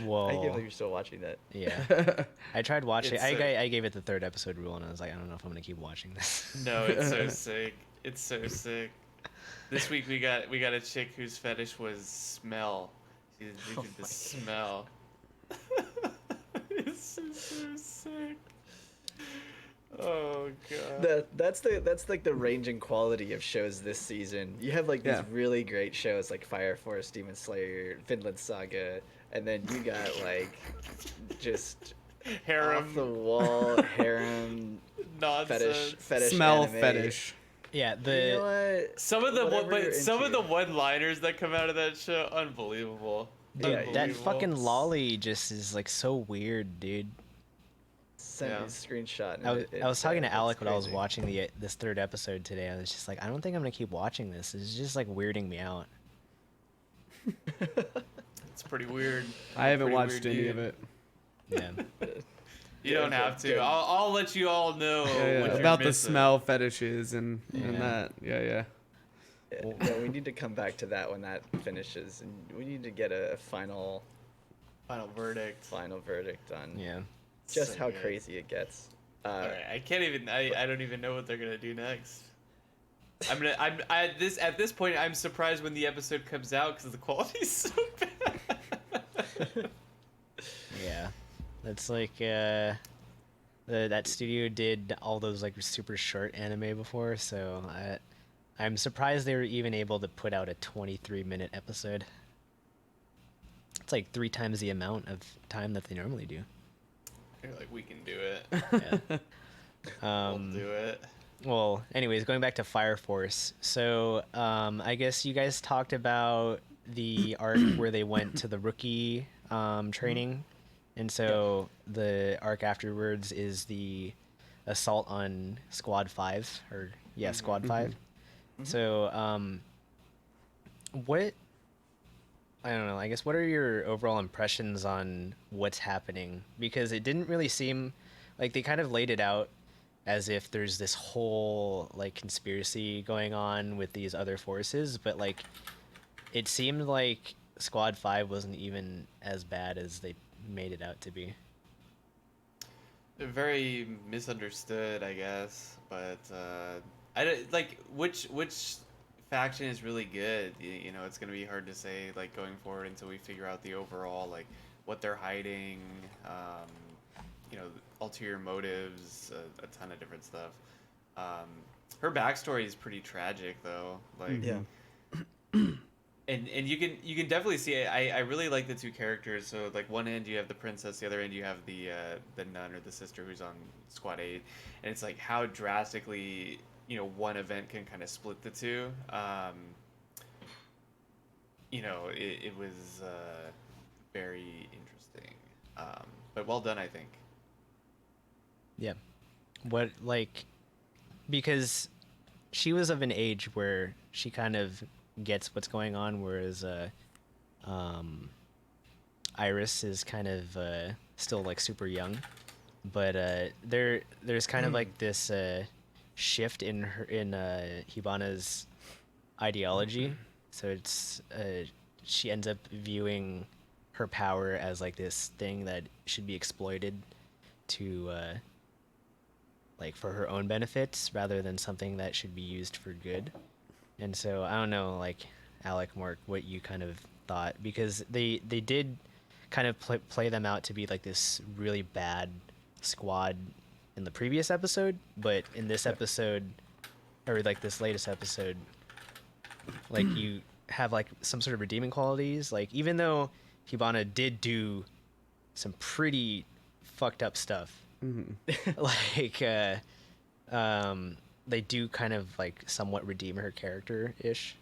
S1: Whoa.
S4: I can't believe you're still watching that.
S1: Yeah. I tried watching.
S3: It's
S1: I gave it the 3rd episode rule, and I was like, I don't know if I'm gonna keep watching this.
S3: No, it's so sick. It's so sick. This week we got a chick whose fetish was smell. She's addicted to smell. It's so sick. Oh god.
S4: That's like the range and quality of shows this season. You have like these
S2: Yeah.
S4: really great shows like Fire Force, Demon Slayer, Vinland Saga, and then you got like just
S3: Harem
S4: off the wall harem
S3: nonsense.
S4: fetish
S2: Smell
S4: anime.
S2: fetish.
S1: Yeah.
S4: You
S1: The
S4: know what?
S3: Some of the
S4: Whatever you're
S3: some of
S4: into.
S3: the one-liners that come out of that show, unbelievable.
S1: dude,
S4: Yeah,
S1: that
S3: Unbelievable.
S1: fucking lolly just is like so weird, dude.
S4: Send me
S3: Yeah.
S4: a screenshot. and
S1: I was talking to
S4: it's
S1: Alec when I was
S4: crazy.
S1: watching this 3rd episode today. I was just like, I don't think I'm gonna keep watching this. It's just like weirding me out.
S3: It's pretty weird.
S2: I haven't
S3: Pretty
S2: watched
S3: weird
S2: any
S3: dude.
S2: of it.
S1: Yeah.
S3: You don't have to.
S4: Good.
S3: I'll let you all know
S2: Yeah,
S3: what you're
S2: about the
S3: missing.
S2: smell fetishes and
S1: Yeah.
S2: that. Yeah.
S4: Yeah, we need to come back to that when that finishes, and we need to get a final
S3: Final verdict.
S4: verdict on
S1: Yeah.
S4: just
S3: So
S4: how
S3: good.
S4: crazy it gets.
S3: All right, I can't even. I don't even know what they're gonna do next. I'm at this point. I'm surprised when the episode comes out because the quality's so bad.
S1: Yeah. That's like that studio did all those like super short anime before, so I'm surprised they were even able to put out a 23-minute episode. It's like 3 times the amount of time that they normally do.
S3: You're like, we can do it.
S1: Yeah.
S3: We'll do it.
S1: Well, anyways, going back to Fire Force. So, I guess you guys talked about the arc where they went to the rookie training, and so the arc afterwards is the assault on Squad 5, or yeah, Squad 5. So, what? I don't know. I guess what are your overall impressions on what's happening? Because it didn't really seem like they kind of laid it out as if there's this whole like conspiracy going on with these other forces, but like it seemed like Squad 5 wasn't even as bad as they made it out to be.
S3: They're very misunderstood, I guess. But I don't like which faction is really good. You know, it's gonna be hard to say like going forward until we figure out the overall like what they're hiding. You know, ulterior motives, a ton of different stuff. Her backstory is pretty tragic though. Like
S4: Yeah.
S3: and you can definitely see it. I really like the 2 characters. So like one end you have the princess, the other end you have the nun or the sister who's on Squad 8, and it's like how drastically one event can kind of split the 2. It was very interesting, but well done, I think.
S1: Yeah. What like because she was of an age where she kind of gets what's going on, whereas Iris is kind of still like super young. But there's kind of like this shift in Hibana's ideology. So it's she ends up viewing her power as like this thing that should be exploited to like for her own benefits rather than something that should be used for good. And so I don't know, like Alec, Mark, what you kind of thought, because they did kind of play them out to be like this really bad squad in the previous episode, but in this episode, or like this latest episode, like you have like some sort of redeeming qualities. Like even though Hibana did do some pretty fucked up stuff, like they do kind of like somewhat redeem her character ish.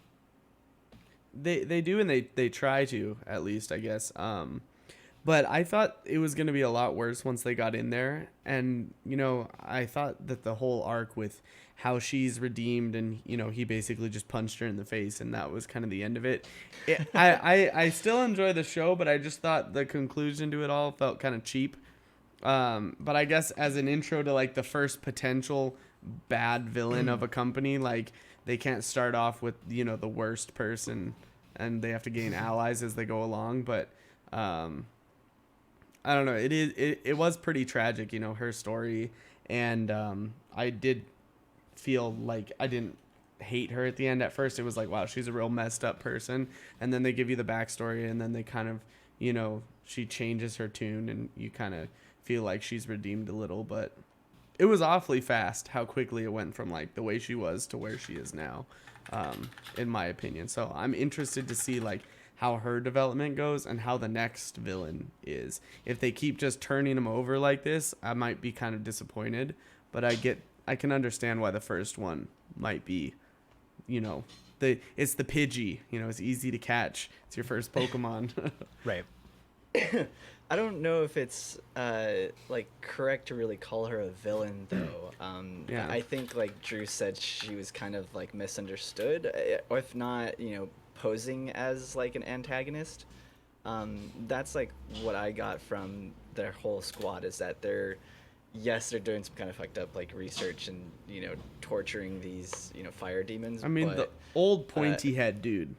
S2: They do, and they try to, at least, I guess. But I thought it was going to be a lot worse once they got in there. And, you know, I thought that the whole arc with how she's redeemed and, you know, he basically just punched her in the face and that was kind of the end of it. I still enjoy the show, but I just thought the conclusion to it all felt kind of cheap. But I guess as an intro to, like, the first potential bad villain of a company, like, they can't start off with, you know, the worst person and they have to gain allies as they go along. But, I don't know. It was pretty tragic, you know, her story, and I did feel like I didn't hate her at the end. At first, it was like, wow, she's a real messed up person, and then they give you the backstory, and then they kind of, you know, she changes her tune, and you kind of feel like she's redeemed a little. But it was awfully fast how quickly it went from like the way she was to where she is now, in my opinion. So I'm interested to see like how her development goes and how the next villain is. If they keep just turning him over like this, I might be kind of disappointed, but I can understand why the first one might be, you know, it's the Pidgey, you know, it's easy to catch. It's your first Pokemon.
S1: Right.
S4: I don't know if it's like correct to really call her a villain though.
S2: Yeah.
S4: I think like Drew said, she was kind of like misunderstood, or if not, you know, posing as like an antagonist. That's like what I got from their whole squad, is that they're doing some kind of fucked up like research and, you know, torturing these, you know, fire demons.
S2: I mean,
S4: but,
S2: the old pointy head dude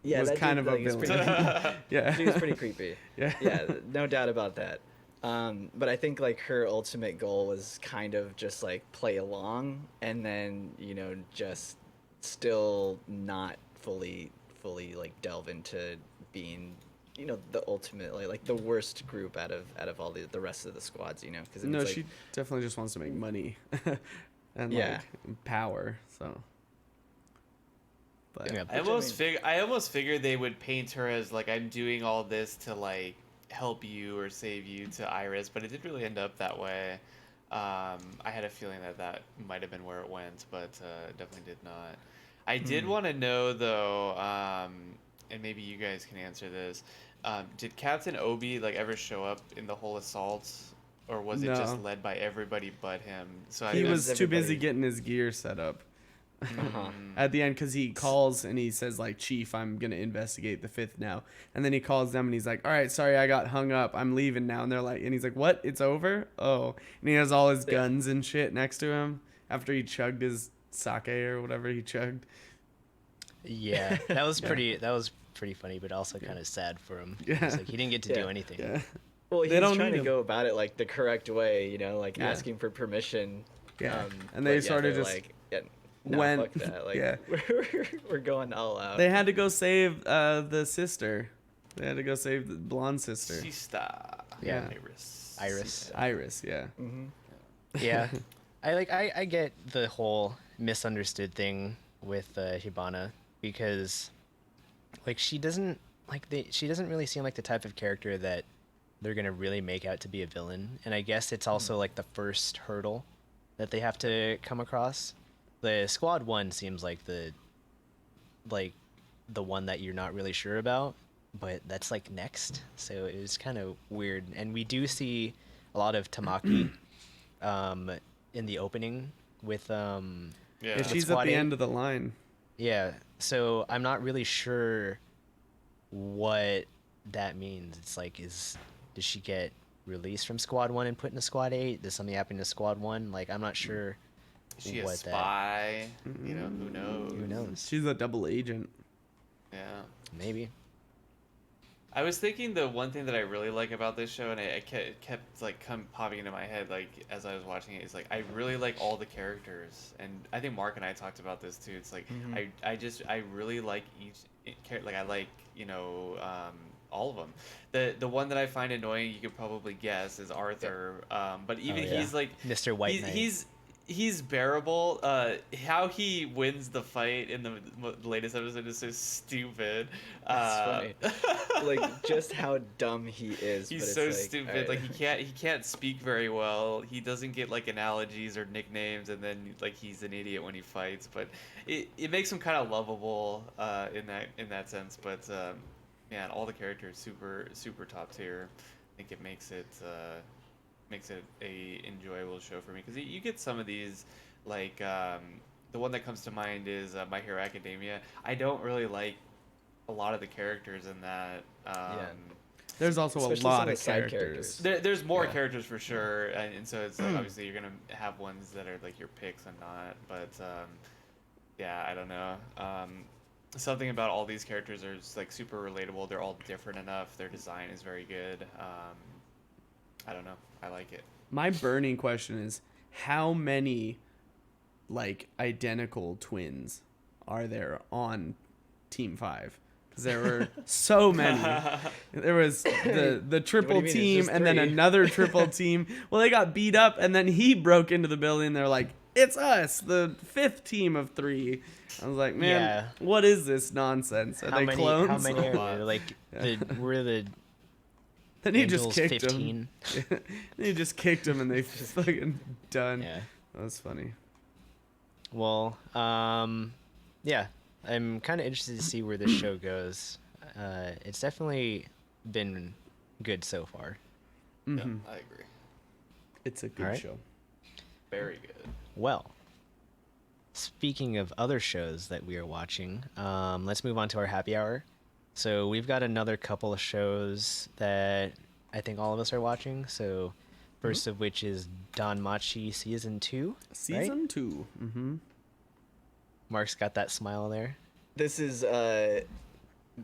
S2: was
S4: that
S2: kind
S4: dude,
S2: of a
S4: like, is
S2: villain.
S4: pretty-
S2: Yeah.
S4: She was pretty creepy.
S2: Yeah.
S4: No doubt about that. But I think like her ultimate goal was kind of just like play along, and then, you know, just still not fully like delve into being, you know, the ultimate like the worst group out of all the rest of the squads, you know, because
S2: No,
S4: like,
S2: she definitely just wants to make money and
S4: Yeah.
S2: like power. So, but
S1: Yeah.
S3: I almost figured they would paint her as like, I'm doing all this to like help you or save you to Iris, but it didn't really end up that way. I had a feeling that might have been where it went, but definitely did not. I did want to know though, and maybe you guys can answer this. Did Captain Obi like ever show up in the whole assault, or was it just
S2: No.
S3: led by everybody but him? So
S2: he was too busy
S4: everybody.
S2: getting his gear set up
S4: uh-huh.
S2: at the end, because he calls and he says like, Chief, I'm gonna investigate the 5th now. And then he calls them and he's like, all right, sorry, I got hung up, I'm leaving now. And they're like, and he's like, what, it's over? Oh. And he has all his
S4: Yeah.
S2: guns and shit next to him after he chugged his sake or whatever he chugged.
S1: Yeah, that was pretty funny, but also kind of sad for him.
S2: Yeah.
S1: It's like he didn't get to do
S4: Yeah.
S1: anything.
S2: Yeah.
S4: Well,
S2: They
S4: he's
S2: don't
S4: trying
S2: need
S4: to
S2: him.
S4: go about it like the correct way, you know, like
S2: Yeah.
S4: asking for permission.
S2: Yeah. And
S4: but
S2: they
S4: yeah,
S2: sort of
S4: they're
S2: just
S4: like, yeah, no,
S2: went-
S4: fuck that. Like,
S2: yeah.
S4: we're going all out.
S2: They had to go save the sister. They had to go save the blonde sister.
S3: Sista.
S2: Yeah.
S3: Iris.
S2: Iris, yeah.
S4: hmm
S1: Yeah, I get the whole misunderstood thing with Hibana, because like she doesn't really seem like the type of character that they're gonna really make out to be a villain, and I guess it's also like the first hurdle that they have to come across. The squad one seems like the one that you're not really sure about, but that's like next, so it was kind of weird. And we do see a lot of Tamaki in the opening with
S2: Yeah,
S3: Yeah.
S2: she's at
S1: Squad
S2: the
S1: eight.
S2: end of the line.
S1: yeah, so I'm not really sure what that means. It's like, does she get released from Squad 1 and put into Squad 8? Does something happen to Squad 1? Like, I'm not sure
S3: Is she a
S1: what
S3: spy? You know, who knows?
S1: who knows?
S2: She's a double agent.
S3: Yeah.
S1: Maybe.
S3: I was thinking the one thing that I really like about this show, and I kept like popping into my head like as I was watching it, is like I really like all the characters, and I think Mark and I talked about this too. It's like I really like like I like all of them. The one that I find annoying, you could probably guess, is Arthur. But even he's like
S1: Mr. White Knight.
S3: He's bearable. How he wins the fight in the latest episode is so stupid.
S4: It's funny. Like just how dumb he is.
S3: He's so stupid. Like he can't speak very well. He doesn't get like analogies or nicknames, and then like he's an idiot when he fights. But it makes him kind of lovable in that sense. But man, all the characters super top tier. I think it makes it a enjoyable show for me, because you get some of these like the one that comes to mind is My Hero Academia. I don't really like a lot of the characters in that.
S2: There's also
S4: Especially
S2: a lot
S4: some
S2: of
S4: of the side
S2: characters.
S3: There's more characters for sure, and so it's like obviously you're gonna have ones that are like your picks and not. But yeah, I don't know. Something about all these characters are just, like super relatable. They're all different enough. Their design is very good. I don't know. I like it.
S2: My burning question is, how many like identical twins are there on Team 5? Because there were so many. There was the triple
S4: mean?
S2: team
S4: It's just
S2: and then
S4: 3.
S2: another triple team. Well, they got beat up, and then he broke into the building. They're like, it's us, the 5th team of 3. I was like, man, what is this nonsense? Are they clones?
S1: How many are there? Like, we're the
S2: Then he
S1: Angels
S2: just kicked
S1: 15.
S2: him. He just kicked him, and they fucking done.
S1: Yeah.
S2: That was funny.
S1: Well, yeah, I'm kind of interested to see where this show goes. It's definitely been good so far.
S3: Yeah, I agree.
S2: It's a good
S1: Alright.
S2: show.
S3: Very good.
S1: Well, speaking of other shows that we are watching, let's move on to our happy hour. So we've got another couple of shows that I think all of us are watching. So first of which is Danmachi Season 2.
S2: Season 2. Mm-hmm.
S1: Mark's got that smile there.
S4: This is a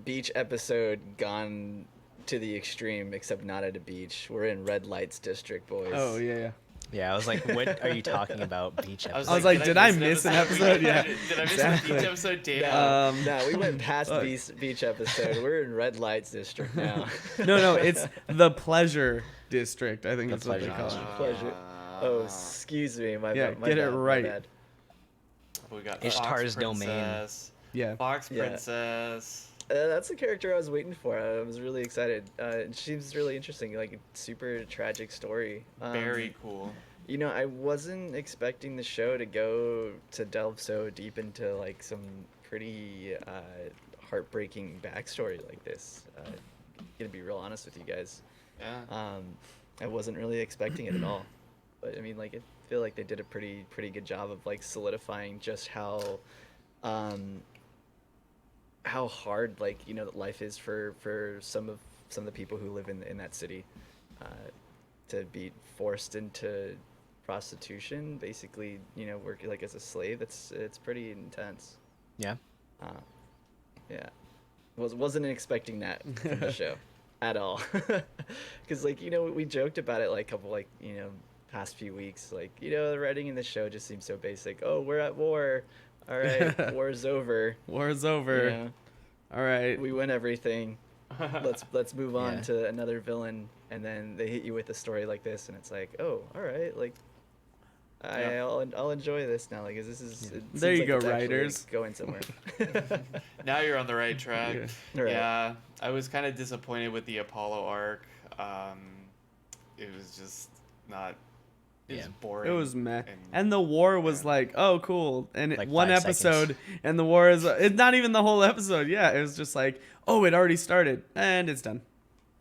S4: beach episode gone to the extreme, except not at a beach. We're in red lights district, boys.
S2: Oh, yeah.
S1: Yeah, I was like, what are you talking about, beach
S2: I
S1: episode?
S2: was like, did I miss an episode? Yeah.
S3: Did I miss
S2: Exactly.
S3: the beach episode? Damn.
S4: No, we went past beach episode. We're in red lights district now.
S2: No, it's the pleasure district. I think
S1: The
S2: that's what they
S1: pleasure
S2: call it.
S4: Pleasure. Oh, excuse me. My
S2: Yeah,
S4: bad. My
S2: get it
S4: bad, my
S2: right.
S4: bad.
S3: We got
S1: Ishtar's
S3: Fox
S1: domain.
S3: Princess,
S2: Yeah.
S3: Fox
S4: Yeah.
S3: Princess.
S4: That's the character I was waiting for. I was really excited. It seems really interesting, like a super tragic story.
S3: Very cool.
S4: You know, I wasn't expecting the show to delve so deep into like some pretty heartbreaking backstory like this. Gonna be real honest with you guys.
S3: Yeah.
S4: I wasn't really expecting it at all. But I mean, like, I feel like they did a pretty good job of like solidifying just how hard, like, you know, life is for some of the people who live in that city, to be forced into prostitution, basically, you know, work like as a slave. It's pretty intense.
S1: Yeah.
S4: Yeah, wasn't expecting that from the show at all. Because, like, you know, we joked about it like a couple, like, you know, past few weeks, like, you know, the writing in the show just seems so basic. Oh, we're at war. All right, war's over.
S2: War's over.
S4: You know,
S2: All right.
S4: we win everything. Let's move on
S1: Yeah.
S4: to another villain, and then they hit you with a story like this, and it's like, oh, all right, like, I'll enjoy this now. Like, this is. It
S2: There
S4: seems
S2: you
S4: like
S2: go,
S4: it's actually,
S2: writers.
S4: like, going somewhere.
S3: Now you're on the right track.
S2: Yeah.
S4: Right.
S3: Yeah, I was kind of disappointed with the Apollo arc. It was just not. It was
S1: Yeah.
S3: boring.
S2: It was meh.
S3: and-
S2: And the war was like, oh, cool. And
S1: Like
S2: one
S1: 5
S2: episode,
S1: seconds.
S2: and the war is, it's not even the whole episode. Yeah, it was just like, oh, it already started, and it's done.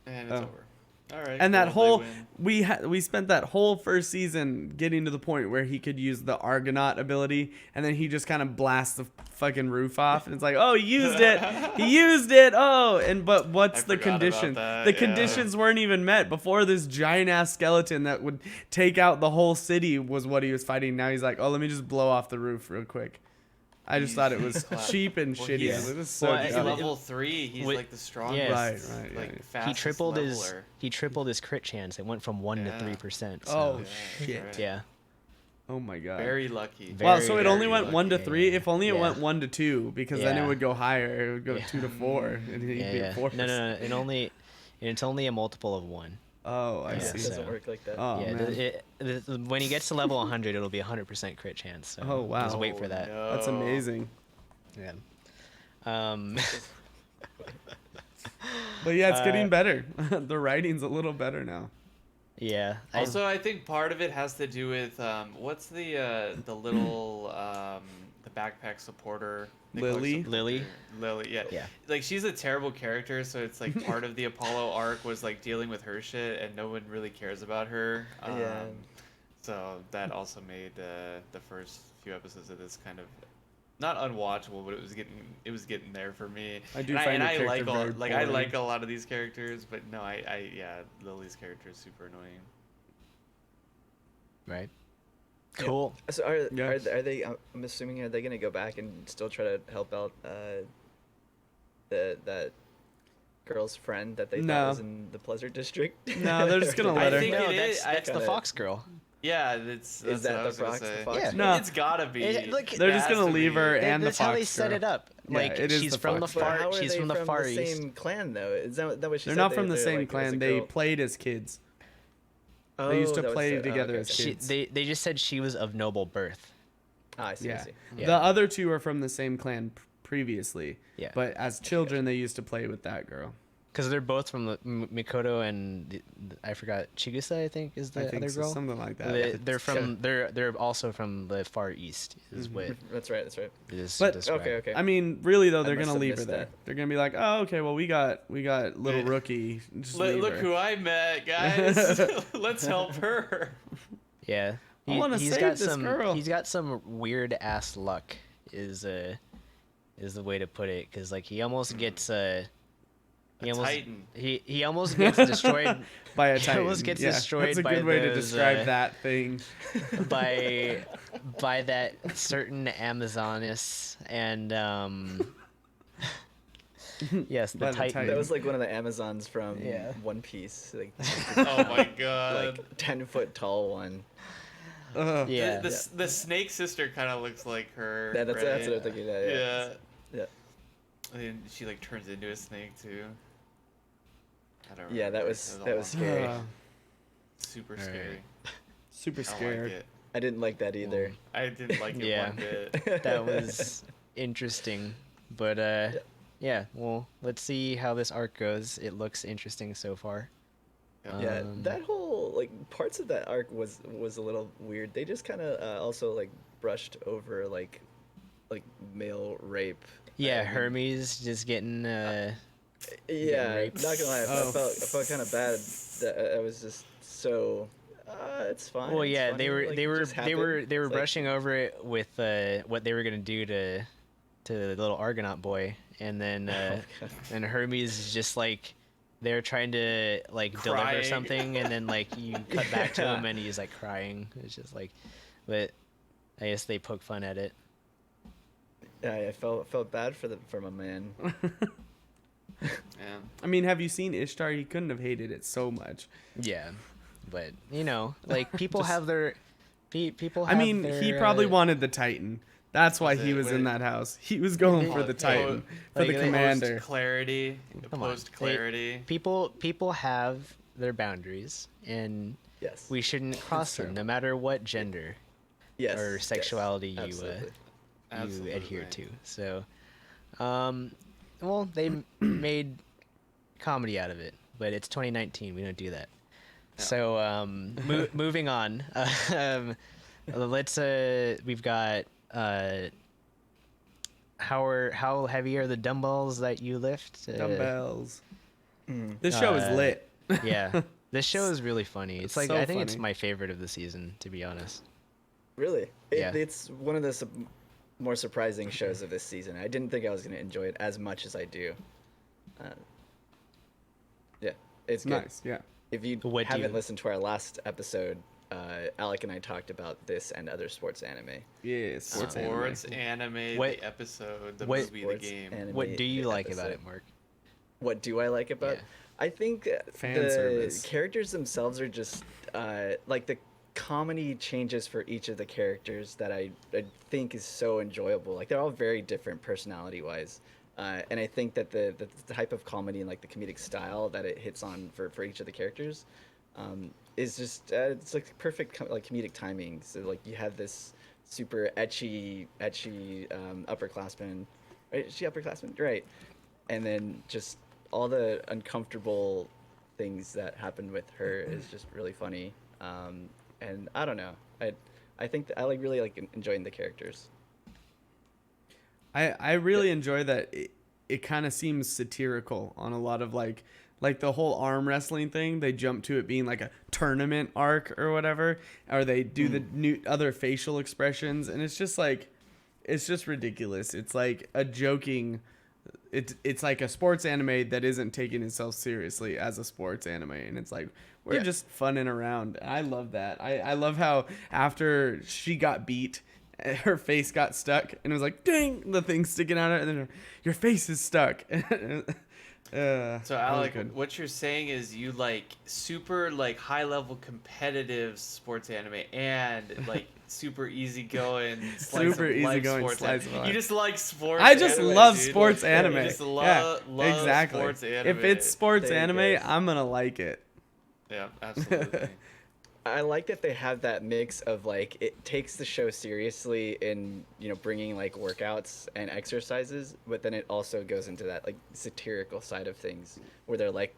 S3: And it's
S2: Oh.
S3: over. All right.
S2: And that
S3: cool,
S2: whole,
S3: they win.
S2: we spent that whole first season getting to the point where he could use the Argonaut ability, and then he just kind of blasts the fucking roof off, and it's like, oh, he used it. He used it. Oh, but what's
S3: I
S2: the
S3: forgot about
S2: condition?
S3: that,
S2: The
S3: yeah.
S2: conditions weren't even met. Before, this giant ass skeleton that would take out the whole city was what he was fighting. Now he's like, oh, let me just blow off the roof real quick. I just thought it was
S3: Clap.
S2: cheap and
S3: Well,
S2: shitty.
S3: he's-
S2: It was so
S1: well,
S3: He's
S1: Yeah.
S2: dumb.
S3: level 3. He's
S1: With-
S3: like the strongest.
S1: yes.
S2: Right,
S3: Like
S2: right.
S3: fastest leveler.
S1: He tripled his crit chance. It went from 1 to
S3: Yeah.
S1: 3%.
S2: Oh,
S1: So,
S3: Yeah,
S2: shit.
S3: right.
S1: yeah.
S2: Oh my god.
S3: Very lucky.
S2: Well,
S1: Very,
S2: so it only
S3: very
S2: went 1 to
S3: lucky.
S2: 3. If only it
S1: Yeah.
S2: went 1 to 2, because then it
S1: Yeah.
S2: would go higher. It would go
S1: Yeah.
S2: 2 to 4, and he'd
S1: Yeah,
S2: be
S1: yeah.
S2: at 4.
S1: No. It's only a multiple of 1.
S2: Oh, I
S1: Yeah,
S4: It
S2: see.
S4: doesn't
S1: so-
S4: work like that.
S2: Oh
S1: yeah,
S2: man.
S1: when he gets to level 100, it'll be 100% crit chance. So
S2: Oh, wow.
S1: Just wait for that.
S3: No.
S2: That's amazing.
S1: Yeah. Um,
S2: But yeah, it's
S1: Uh,
S2: getting better. The writing's a little better now.
S1: yeah.
S3: Also, I think part of it has to do with what's the little the backpack supporter. They call her
S2: Lily?
S3: supporter.
S1: Lily?
S3: Lily, yeah.
S1: Yeah.
S3: Like she's a terrible character, so it's like part of the Apollo arc was like dealing with her shit, and no one really cares about her.
S4: Yeah.
S3: So that also made the first few episodes of this kind of not unwatchable, but it was getting there for me.
S2: I do
S3: and
S2: find
S3: I,
S2: her
S3: and I
S2: character
S3: like all,
S2: very
S3: like I
S2: boring.
S3: like a lot of these characters, but no, yeah, Lily's character is super annoying.
S1: Right. Cool.
S4: So are
S2: Yeah.
S4: are they? I'm assuming are they gonna go back and still try to help out that girl's friend that they
S2: No.
S4: thought was in the Pleasure District?
S2: No, they're just gonna
S3: I
S2: let her.
S3: think
S1: No,
S3: it
S1: that's
S3: is-
S1: that's the
S4: kinda-
S1: Fox girl.
S3: Yeah, that's
S4: Is
S3: what
S4: that
S3: I
S4: the
S3: was gonna
S4: Fox? The
S3: say.
S4: Fox?
S1: Yeah.
S2: No.
S3: It's gotta be.
S1: Look,
S2: They're
S3: It
S2: just
S3: has
S2: gonna
S3: to
S2: leave
S3: be.
S2: her
S1: That-
S2: and the
S1: that's how they
S2: Fox
S1: set
S2: girl.
S1: it up.
S2: Yeah,
S1: Like
S2: it is
S1: she's
S2: the
S1: from the
S2: Fox
S4: But
S2: girl.
S1: far.
S4: how are
S1: She's
S4: they
S1: from the Far
S4: the
S1: East.
S4: same clan though? Is that what she
S2: They're
S4: said?
S2: not from the
S4: They're,
S2: same
S4: like, it was a
S2: clan. They
S4: girl-
S2: played as kids.
S4: Oh,
S2: they used to
S4: that was
S2: play
S4: the- oh,
S2: together
S4: okay.
S2: as
S1: She,
S2: kids.
S1: they just said she was of noble birth.
S4: Ah, I see. I
S2: Yeah.
S4: see.
S1: Yeah.
S2: The other two are from the same clan previously.
S1: Yeah.
S2: But as children, they used to play with that girl.
S1: Because they're both from the Mikoto and I forgot Chigusa, I think is the
S2: I think
S1: other
S2: so,
S1: girl.
S2: something like that.
S1: They're from they're also from the Far East is what
S4: That's right. That's right.
S1: is
S2: But-
S1: described.
S4: Okay.
S2: I mean, really though, they're
S4: must
S2: gonna
S4: have
S2: leave her
S4: missed
S2: there.
S4: that.
S2: They're gonna be like, oh, okay, well we got little
S3: Yeah.
S2: rookie. Just leave
S3: Look
S2: her.
S3: who I met, guys. Let's help her.
S1: Yeah.
S2: I wanna
S1: he's
S2: save
S1: got
S2: this
S1: some
S2: girl.
S1: he's got some weird ass luck is the way to put it because like he almost gets he
S3: A
S1: almost
S3: Titan.
S1: he almost gets destroyed
S2: by a
S1: He
S2: titan.
S1: almost gets
S2: Yeah,
S1: destroyed
S2: That's a
S1: by
S2: good way to
S1: those,
S2: describe that thing.
S1: by that certain Amazoness and yes the
S2: By the
S1: Titan.
S2: Titan.
S4: That was like one of the Amazons from
S1: Yeah.
S4: One Piece, like
S3: Oh my god.
S4: like 10-foot tall one.
S2: Ugh.
S1: Yeah.
S3: The snake sister kind of looks like her.
S4: Yeah, that's
S3: right?
S4: what I'm thinking. Yeah.
S3: Yeah.
S4: Yeah.
S3: And she like turns into a snake too. I don't
S4: Yeah, that
S3: remember.
S4: was
S3: a
S4: that was
S3: long-
S4: scary.
S3: super
S1: Alright.
S3: scary.
S2: Super
S3: I don't
S2: scared.
S3: like it.
S4: I didn't like that either.
S3: I didn't like it
S1: Yeah.
S3: one bit.
S1: That was interesting, but yeah. Well, let's see how this arc goes. It looks interesting so far.
S4: Yeah,
S1: Um,
S4: that whole like parts of that arc was a little weird. They just kind of also like brushed over like male rape.
S1: Yeah,
S4: I mean,
S1: Hermes just getting
S4: Yeah,
S1: raped.
S4: not gonna lie,
S2: Oh.
S4: I felt kind of bad that I was just so. It's fine.
S1: Well,
S4: it's
S1: yeah,
S4: funny,
S1: they were
S4: like,
S1: they
S4: it
S1: were
S4: just
S1: they were
S4: happened.
S1: they were
S4: It's like-
S1: brushing over it with what they were gonna do to the little Argonaut boy, and then and Hermes is just like they're trying to like deliver
S3: Crying.
S1: something, and then like you cut back to him and he's like crying. It's just like, but I guess they poke fun at it.
S4: Yeah, I felt bad for my man.
S3: Yeah.
S2: I mean, have you seen Ishtar? He couldn't have hated it so much.
S1: Yeah, but you know, like people
S2: Just-
S1: have their people.
S2: I
S1: Have
S2: mean,
S1: their,
S2: he probably wanted the Titan. That's why
S3: Was
S2: he
S3: it-
S2: was
S3: what
S2: in
S3: it-
S2: that house. He was going for
S1: Oh,
S2: the
S1: yeah.
S2: Titan, for
S1: Like,
S2: the
S1: they-
S2: commander.
S3: Post clarity.
S1: Come on.
S3: Post clarity.
S1: people have their boundaries, and
S4: Yes.
S1: we shouldn't cross them,
S2: true.
S1: no matter what gender
S4: yes.
S1: or
S4: yes,
S1: sexuality you
S4: absolutely.
S1: you adhere
S3: Absolutely.
S1: to. So, well, they made comedy out of it, but it's 2019. We don't do that. So, moving on. Let's. We've got. How heavy are the dumbbells that you lift?
S2: Dumbbells.
S4: Mm.
S2: This show is lit.
S1: Yeah, this show is really funny. It's like
S2: so
S1: I think it's
S2: funny.
S1: my favorite of the season, to be honest.
S4: Really?
S1: Yeah.
S4: It's one of the more surprising shows of this season. I didn't think I was going to enjoy it as much as I do. Yeah, it's good.
S2: Nice, yeah.
S4: If you
S1: What do
S4: haven't
S1: you-
S4: listened to our last episode, Alec and I talked about this and other sports anime.
S2: Yeah,
S3: Sports anime,
S1: What-
S3: the episode, the
S1: what-
S3: movie, the
S4: Sports
S3: game.
S4: anime,
S1: What do you
S4: the
S1: like about
S4: episode.
S1: it, Mark?
S4: What do I like about?
S1: Yeah.
S4: I think
S2: Fan
S4: the
S2: service.
S4: characters themselves are just like the comedy changes for each of the characters that I think is so enjoyable. Like they're all very different personality wise. And I think that the type of comedy and like the comedic style that it hits on for each of the characters is just it's like perfect like comedic timing. So like you have this super etchy upperclassman, right? Is she upperclassman, right? And then just all the uncomfortable things that happen with her is just really funny. And I don't know, I think that I really like enjoying the characters.
S2: I really enjoy that it kind of seems satirical on a lot of like the whole arm wrestling thing. They jump to it being like a tournament arc or whatever, or they do the new other facial expressions, and it's just like it's just ridiculous. It's like a joking. It's like a sports anime that isn't taking itself seriously as a sports anime, and it's like we're just funning around. I love that. I love how after she got beat, her face got stuck, and it was like, dang, the thing sticking out of it, and then your face is stuck.
S3: So Alec, what you're saying is you like super like high level competitive sports anime and like super easygoing,
S2: Super easygoing slice of life.
S3: You just like sports.
S2: I just
S3: anime,
S2: love
S3: dude.
S2: sports
S3: Like,
S2: anime.
S3: You just
S2: Yeah,
S3: love
S2: exactly.
S3: sports anime.
S2: If it's sports
S4: There you
S2: anime,
S4: go.
S2: I'm gonna like it.
S3: Yeah, absolutely.
S4: I like that they have that mix of like it takes the show seriously in bringing like workouts and exercises, but then it also goes into that like satirical side of things where they're like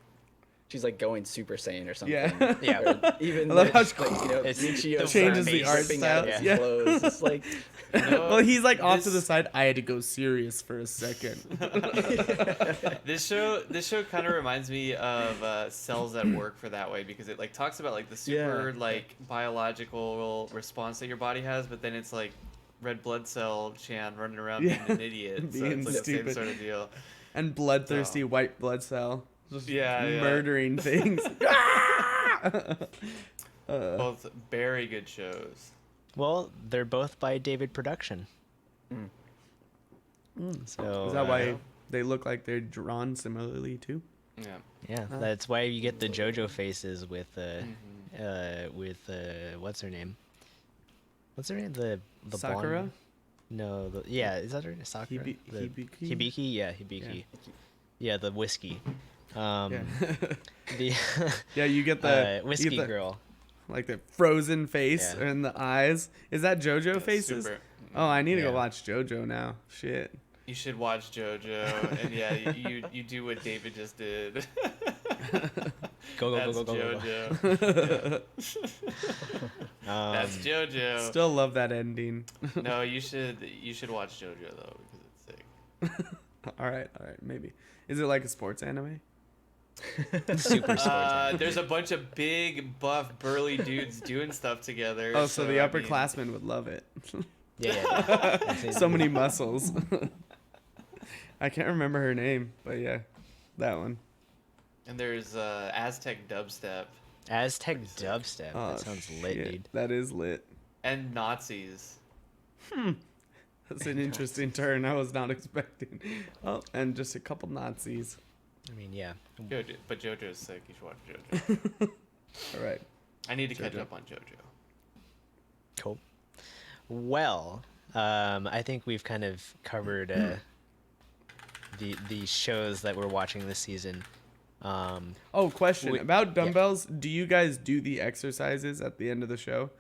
S4: she's like going Super Saiyan or something.
S2: Yeah.
S1: Yeah.
S4: Or even
S2: I love how
S4: like,
S1: It's-
S4: Michio
S1: it
S2: changes the art
S4: ripping out
S2: style.
S4: his
S2: Yeah.
S4: clothes. It's like
S2: Well, he's like off to
S3: this-
S2: the side. I had to go serious for a second.
S3: This show kind of reminds me of Cells at Work for that way, because it like talks about like the super
S4: Yeah.
S3: like biological response that your body has, but then it's like red blood cell Chan running around
S2: Yeah.
S3: being an idiot. So
S2: Being
S3: it's like the
S2: stupid.
S3: same sort of deal.
S2: And bloodthirsty
S3: So.
S2: white blood cell. Just
S3: Yeah.
S2: murdering things.
S3: Both very good shows.
S1: Well, they're both by David Production.
S2: Mm.
S1: So
S2: Is that why
S3: yeah.
S2: they look like they're drawn similarly too?
S3: Yeah.
S1: Yeah,
S2: Huh.
S1: that's why you get the JoJo faces with
S3: Mm-hmm.
S1: what's her name? What's her name? The
S2: Sakura?
S1: blonde? No, yeah, is that her name? Sakura?
S2: Hibiki?
S1: Hibiki, yeah, Hibiki. Yeah, the whiskey.
S2: Yeah.
S1: The
S2: Yeah, you get the
S1: whiskey
S2: you get the,
S1: girl.
S2: like the frozen face
S1: Yeah.
S2: and the eyes. Is that JoJo faces?
S3: Super.
S2: Oh, I need to go
S1: Yeah.
S2: watch JoJo now. Shit.
S3: You should watch JoJo, and yeah, you do what David just did.
S1: Go
S3: That's
S1: go go go go.
S3: JoJo.
S1: Um,
S3: That's JoJo.
S2: Still love that ending.
S3: No, you should watch JoJo though, because it's sick.
S2: All right, maybe. Is it like a sports anime?
S1: Super sports.
S3: There's a bunch of big, buff, burly dudes doing stuff together.
S2: Oh, so the
S3: I mean,
S2: upperclassmen would love it.
S1: Yeah.
S2: So many muscles. I can't remember her name, but yeah, that one.
S3: And there's Aztec dubstep
S1: Aztec
S3: Pretty sick.
S1: dubstep.
S2: Oh,
S1: That sounds lit,
S2: shit.
S1: dude.
S2: That is lit.
S3: and Nazis.
S2: That's an interesting turn I was not expecting. Oh, and just a couple Nazis.
S1: I mean, yeah.
S3: JoJo, but JoJo's sick. You should watch JoJo.
S2: All right.
S3: I need to catch
S2: JoJo.
S3: up on JoJo.
S1: Cool. Well, I think we've kind of covered the shows that we're watching this season.
S2: Oh, question
S1: Wait,
S2: about
S1: yeah.
S2: dumbbells. Do you guys do the exercises at the end of the show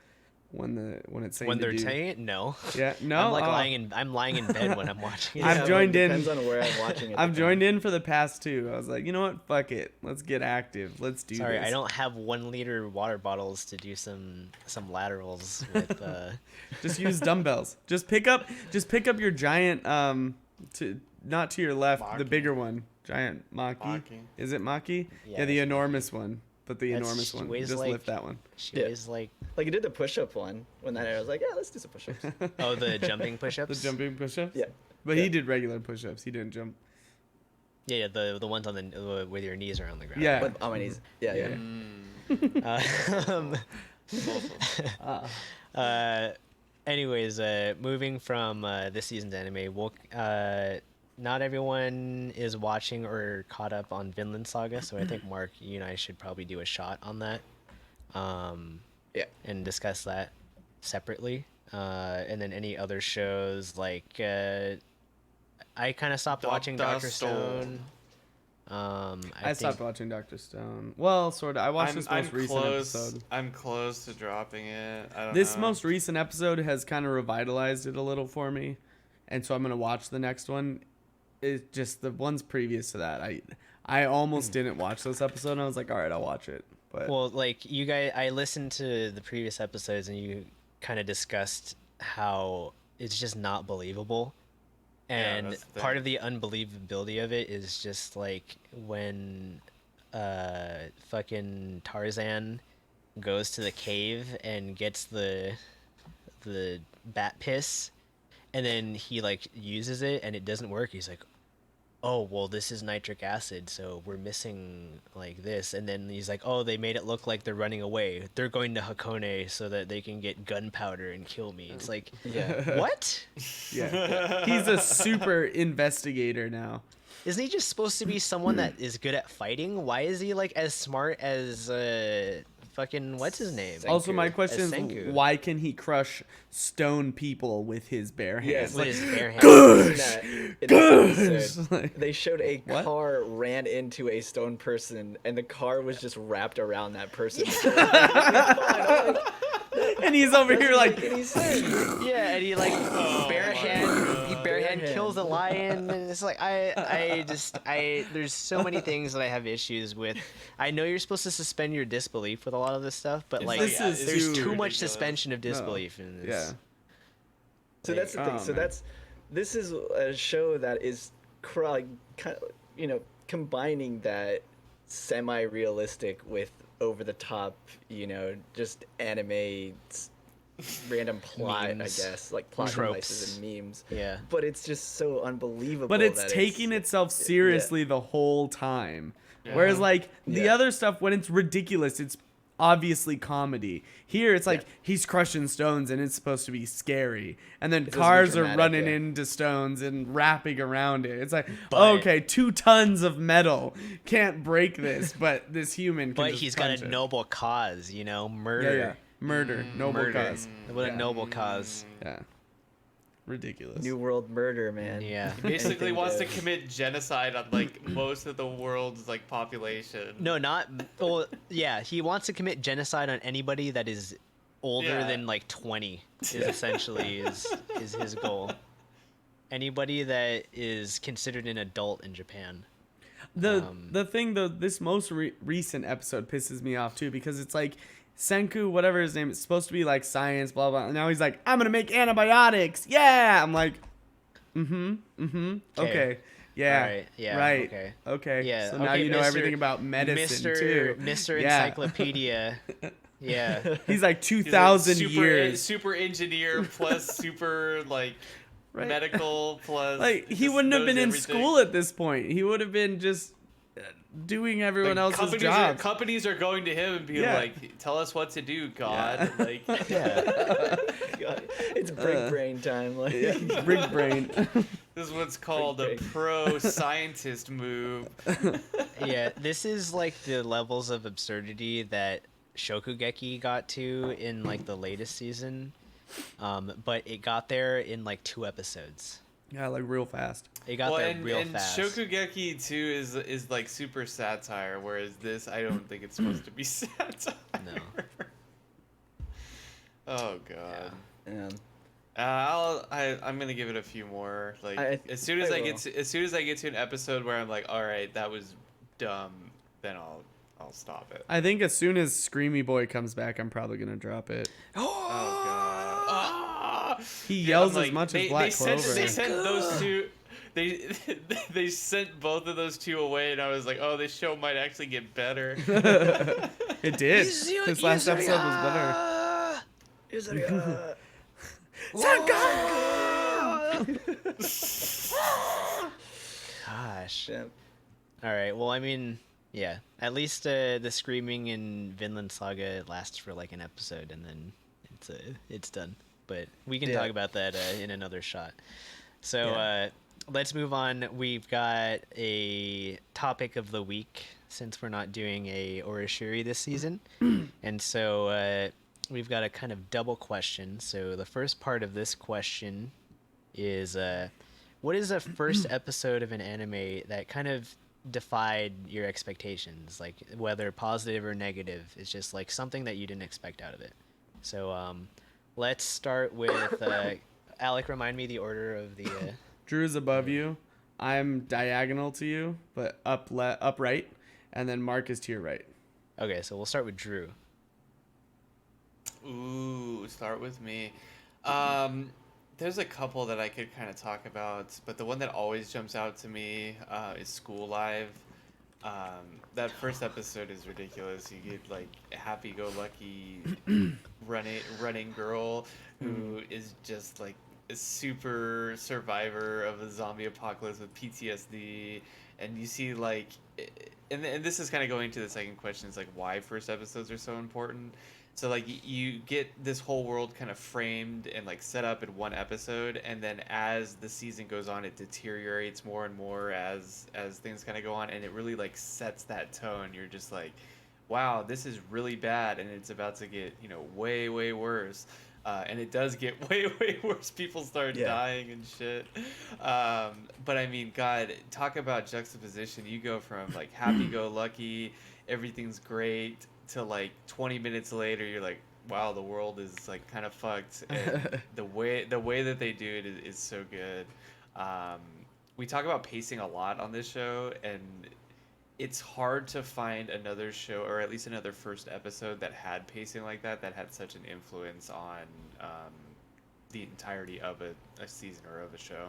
S2: when it's saying
S1: When
S2: to
S1: they're
S2: do?
S1: saying it, no.
S2: Yeah, no.
S1: I'm like
S2: Oh.
S1: I'm lying in bed when I'm watching it.
S2: I've joined in.
S4: Depends on where I'm watching it.
S2: I've joined in for the past two. I was like, you know what? Fuck it. Let's get active. Let's do
S1: Sorry,
S2: this.
S1: I don't have 1 liter water bottles to do some laterals with.
S2: Just use dumbbells. Just pick up your giant to not to your left, the
S3: Maki.
S2: bigger one. Giant Maki.
S3: Maki.
S2: Is it Maki?
S1: Yeah,
S2: Yeah, the
S1: that's
S2: enormous one. But the
S1: That's-
S2: enormous
S1: she
S2: one.
S1: weighs
S2: Just
S1: like-
S2: lift that one.
S1: She
S4: Yeah.
S1: weighs like
S4: Like I did the push-up one when that I was like, yeah, let's do some push-ups.
S1: oh the jumping push-ups.
S2: The jumping push-ups?
S4: Yeah.
S2: But
S4: Yeah.
S2: he did regular push-ups. He didn't jump.
S1: Yeah, the ones on the with your knees are on the ground.
S2: Yeah.
S4: But on my knees. Yeah, yeah.
S3: Mm. Both of them.
S1: Anyways, moving from this season's anime, not everyone is watching or caught up on Vinland Saga, so I think Mark, you and I should probably do a shot on that,
S4: Yeah.
S1: and discuss that separately. And then any other shows like I kind of stopped watching Doctor Stone.
S2: I stopped watching Doctor Stone. Well, sort of. I watched this most recent episode.
S3: I'm close to dropping it. I don't
S2: This
S3: know.
S2: most recent episode has kind of revitalized it a little for me, and so I'm gonna watch the next one. It's just the ones previous to that. I almost didn't watch this episode, and I was like, all right, I'll watch it. But
S1: Well, like you guys, I listened to the previous episodes, and you kind of discussed how it's just not believable. And
S3: that's the
S1: part
S3: thing.
S1: of the unbelievability of it is just like when fucking Tarzan goes to the cave and gets the bat piss, and then he like uses it and it doesn't work. He's like, oh well, this is nitric acid, so we're missing like this. And then he's like, oh, they made it look like they're running away, they're going to Hakone so that they can get gunpowder and kill me. It's like,
S4: Yeah.
S1: what?
S2: yeah, he's a super investigator now.
S1: Isn't he just supposed to be someone that is good at fighting? Why is he like as smart as fucking what's his name?
S2: Also, my
S1: As
S2: question is,
S1: Senku.
S2: why can he crush stone people with his bare hands?
S4: Yes.
S1: With his bare hands?
S4: In that episode,
S2: Like,
S4: they showed a
S2: What?
S4: car ran into a stone person, and the car was just wrapped around that person.
S2: and he's over here like,
S4: And he said,
S1: Yeah, and he like bare hand, he bare hand
S4: Bare
S1: kills a
S4: hand.
S1: lion, and it's like there's so many things that I have issues with. I know you're supposed to suspend your disbelief with a lot of this stuff, but like
S2: This is
S1: there's
S2: too
S1: too much
S3: ridiculous.
S1: suspension of disbelief in this.
S2: yeah.
S4: So that's the thing.
S2: Oh,
S4: So
S2: man.
S4: this is a show that is combining that semi-realistic with over-the-top, just anime random plot,
S1: Memes.
S4: I guess, like plot
S1: Tropes.
S4: devices and memes.
S1: Yeah.
S4: But it's just so unbelievable.
S2: But it's
S4: that
S2: taking itself seriously the whole time.
S3: Yeah.
S2: Whereas like the
S4: Yeah.
S2: other stuff, when it's ridiculous, it's obviously comedy. Here it's like
S4: Yeah.
S2: he's crushing stones and it's supposed to be scary. And then
S4: It's supposed to be
S2: cars are
S4: dramatic,
S2: running
S4: yeah.
S2: into stones and wrapping around it. It's like,
S1: But-
S2: okay, 2 tons of metal can't break this, but this human can
S1: But
S2: just
S1: he's got
S2: punch
S1: a
S2: it.
S1: noble cause,
S2: Yeah,
S1: murder.
S2: yeah. Murder. Noble
S1: Murder.
S2: cause.
S1: What
S2: Yeah.
S1: a noble cause.
S2: Yeah. Ridiculous.
S4: New World Murder, man.
S1: Yeah.
S3: He basically
S4: Anything
S3: wants to
S4: goes.
S3: commit genocide on like most of the world's like population.
S1: No, not. Well, yeah, he wants to commit genocide on anybody that is older
S3: Yeah.
S1: than like 20. Is essentially is his goal. Anybody that is considered an adult in Japan.
S2: The thing though, this most recent episode pisses me off too, because it's like Senku, whatever his name is, supposed to be like science, blah blah. And now he's like, I'm gonna make antibiotics. Yeah, I'm like, okay, yeah,
S1: Alright, yeah,
S2: right,
S1: okay. Yeah.
S2: So now
S1: okay,
S2: you know
S1: Mr.
S2: everything about medicine too.
S1: Mr.
S2: Yeah.
S1: Encyclopedia. Yeah.
S2: He's like
S3: He's a
S2: 2,000 years.
S3: super engineer plus super like
S2: Right.
S3: medical plus.
S2: Like he
S3: just
S2: wouldn't have
S3: knows
S2: been in
S3: everything.
S2: school at this point. He would have been just doing everyone
S3: Like,
S2: else's jobs.
S3: companies are going to him and being
S2: Yeah.
S3: like, "Tell us what to do, God."
S2: Yeah.
S3: Like,
S1: Yeah.
S4: God, it's big brain time. Like,
S2: Big brain.
S3: this is what's called a
S4: Big.
S3: pro scientist move.
S1: Yeah. This is like the levels of absurdity that Shokugeki got to in like the latest season. But it got there in like 2 episodes.
S2: Yeah, like real fast.
S1: It got there real
S3: and
S1: fast.
S3: Shokugeki too is like super satire, whereas this I don't think it's supposed to be satire.
S1: No.
S3: Oh god.
S4: yeah.
S3: I'm gonna give it a few more. Like
S4: I
S3: as soon as I
S4: will.
S3: get to an episode where I'm like, all right, that was dumb, then I'll stop it.
S2: I think as soon as Screamy Boy comes back, I'm probably gonna drop it.
S3: Oh god. Ah!
S2: He
S3: Yeah,
S2: yells
S3: I'm
S2: as
S3: like,
S2: much
S3: they,
S2: as Black
S3: they sent,
S2: Clover.
S3: They sent those two. They sent both of those two away, and I was like, oh, this show might actually get better.
S2: It did. This last episode was better.
S1: Gosh.
S4: Yeah.
S1: All right. Well, I mean, Yeah, at least the screaming in Vinland Saga lasts for like an episode, and then it's done. But we can talk
S4: Yeah.
S1: about that in another shot. So
S4: Yeah.
S1: let's move on. We've got a topic of the week since we're not doing a Orishiri this season, and so we've got a kind of double question. So the first part of this question is what is the first episode of an anime that kind of defied your expectations, like whether positive or negative? It's just like something that you didn't expect out of it. So let's start with Alec. Remind me the order of the
S2: Drew is above you. I'm diagonal to you, but upright, and then Mark is to your right.
S1: Okay, so we'll start with Drew.
S3: Ooh, start with me. Um, there's a couple that I could kind of talk about, but the one that always jumps out to me is School Live. That first episode is ridiculous. You get like a happy-go-lucky running girl who is just like a super survivor of a zombie apocalypse with PTSD, and you see like, and this is kind of going to the second question: is like why first episodes are so important. So like you get this whole world kind of framed and like set up in one episode, and then as the season goes on, it deteriorates more and more as things kind of go on, and it really like sets that tone. You're just like, wow, this is really bad, and it's about to get way worse. And it does get way worse. People start
S4: Yeah.
S3: dying and shit. But I mean, God, talk about juxtaposition. You go from like happy-go-lucky, everything's great, to like 20 minutes later, you're like, wow, the world is like kind of fucked. And the way that they do it is so good. Um, we talk about pacing a lot on this show, and it's hard to find another show, or at least another first episode, that had pacing like that had such an influence on the entirety of a season or of a show.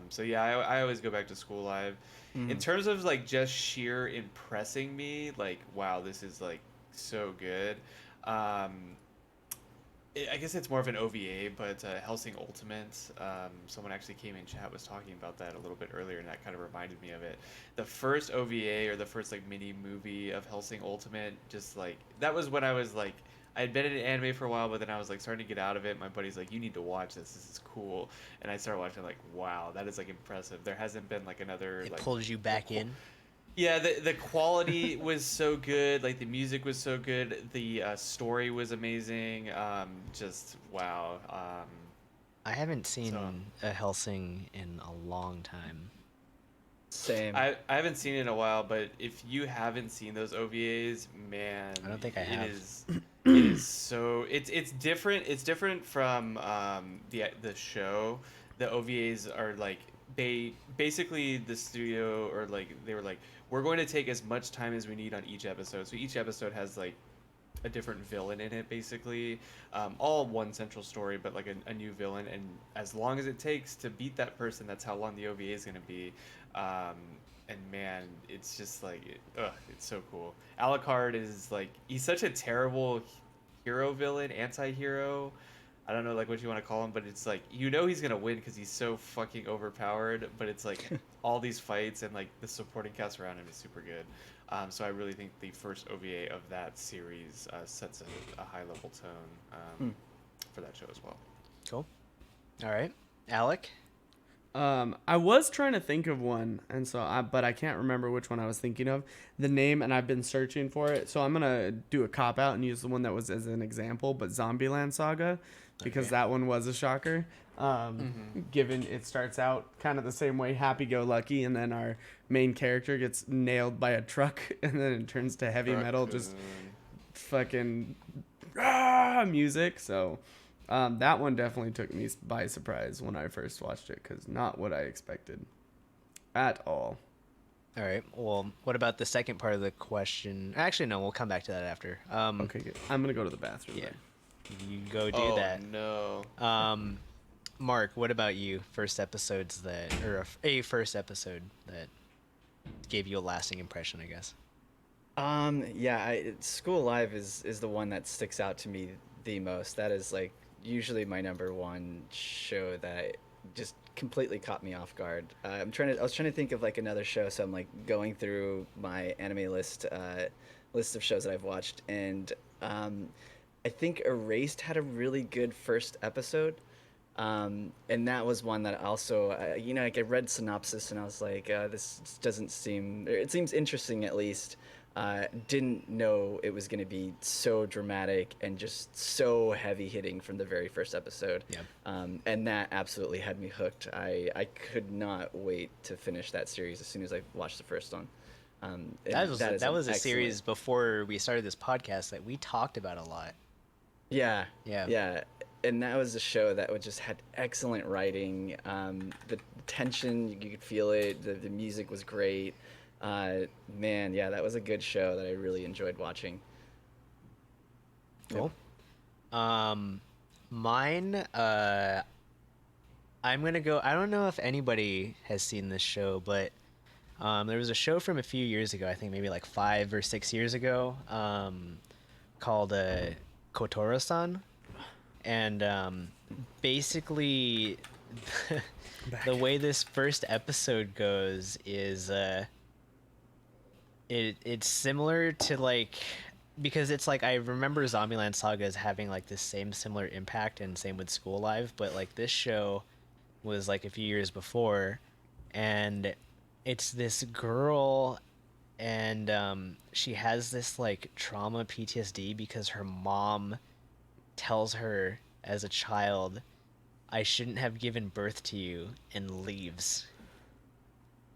S3: So yeah, I always go back to School Live. In terms of like just sheer impressing me, like wow, this is like so good. Um, I guess it's more of an OVA, but Hellsing Ultimate. Someone actually came in chat was talking about that a little bit earlier, and that kind of reminded me of it. The first OVA, or the first like mini movie of Hellsing Ultimate, just like that was when I was like, I had been in anime for a while, but then I was like starting to get out of it. My buddy's like, "You need to watch this. This is cool." And I started watching. Like, wow, that is like impressive. There hasn't been like another
S1: It
S3: like
S1: pulled you back in.
S3: yeah, the quality was so good. Like the music was so good. The story was amazing. Just wow.
S1: I haven't seen
S3: So
S1: a Helsing in a long time.
S4: Same.
S3: I haven't seen it in a while, but if you haven't seen those OVAs, man,
S1: I don't think I have.
S3: it is so it's different. It's different from the show. The OVAs are like they basically the studio or like they were like we're going to take as much time as we need on each episode. So each episode has like a different villain in it, basically. All one central story, but like a new villain. And as long as it takes to beat that person, that's how long the OVA is going to be. Um, and man, it's just like, it's so cool. Alucard is like, he's such a terrible hero villain, anti-hero. I don't know like what you want to call him, but it's like he's gonna win because he's so fucking overpowered. But it's like all these fights and like the supporting cast around him is super good. So I really think the first OVA of that series sets a high level tone for that show as well.
S1: Cool. All right, Alec.
S2: I was trying to think of one, but I can't remember which one I was thinking of. The name, and I've been searching for it. So I'm gonna do a cop out and use the one that was as an example, but Zombieland Saga, because that one was a shocker. Given it starts out kind of the same way, happy-go-lucky, and then our main character gets nailed by a truck, and then it turns to heavy metal, just fucking music. So. That one definitely took me by surprise when I first watched it, because not what I expected at all.
S1: All right. Well, what about the second part of the question? Actually, no. We'll come back to that after.
S2: Okay, good. I'm gonna go to the bathroom.
S1: Yeah.
S2: Then.
S1: You go do
S3: Oh
S1: that.
S3: no.
S1: Mark, what about you? First episodes a first episode that gave you a lasting impression, I guess.
S4: Yeah, School Live is the one that sticks out to me the most. That is like usually my number one show that just completely caught me off guard. I was trying to think of like another show, so I'm like going through my anime list of shows that I've watched, and I think Erased had a really good first episode. And that was one that also, like I read synopsis and I was like, this doesn't seem, it seems interesting at least. Didn't know it was going to be so dramatic and just so heavy hitting from the very first episode.
S1: Yeah.
S4: And that absolutely had me hooked. I could not wait to finish that series as soon as I watched the first one.
S1: That was a
S4: excellent
S1: series before we started this podcast that we talked about a lot.
S4: Yeah.
S1: Yeah.
S4: Yeah. And that was a show that just had excellent writing. The tension, you could feel it. The music was great. Man, yeah, that was a good show that I really enjoyed watching.
S1: Cool. Mine, I'm gonna go. I don't know if anybody has seen this show, but there was a show from a few years ago. I think maybe like 5 or 6 years ago, called Kotoro-san, and basically, the way this first episode goes is it's similar to like, because it's like I remember Zombieland Saga as having like this same similar impact, and same with School Live, but like this show was like a few years before, and it's this girl, and she has this like trauma PTSD because her mom tells her as a child, "I shouldn't have given birth to you," and leaves.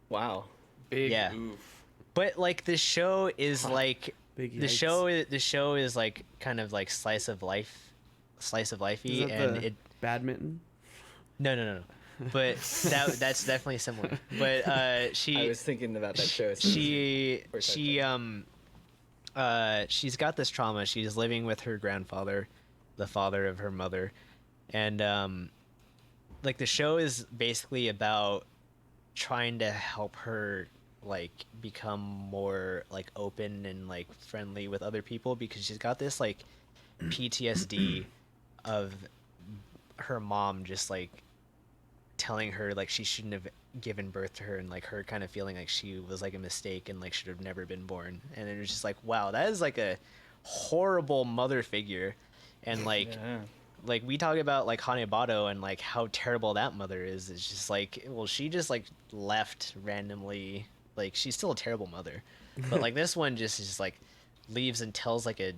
S4: Wow.
S3: Big
S1: Yeah.
S3: oof.
S1: But like the show is like
S2: Big
S1: the
S2: yikes.
S1: show is like kind of like slice of lifey,
S2: Is that
S1: and
S2: the
S1: it
S2: badminton?
S1: no. But that's definitely similar. But she
S4: I was thinking about that show.
S1: she's got this trauma. She's living with her grandfather, the father of her mother, and like the show is basically about trying to help her like become more like open and like friendly with other people, because she's got this like PTSD of her mom just like telling her like she shouldn't have given birth to her, and like her kind of feeling like she was like a mistake and like should have never been born. And it was just like, wow, that is like a horrible mother figure. And like
S4: Yeah.
S1: like we talk about like Hanebado and like how terrible that mother is. It's just like, well, she just like left randomly. Like she's still a terrible mother, but like this one just is just like leaves and tells like a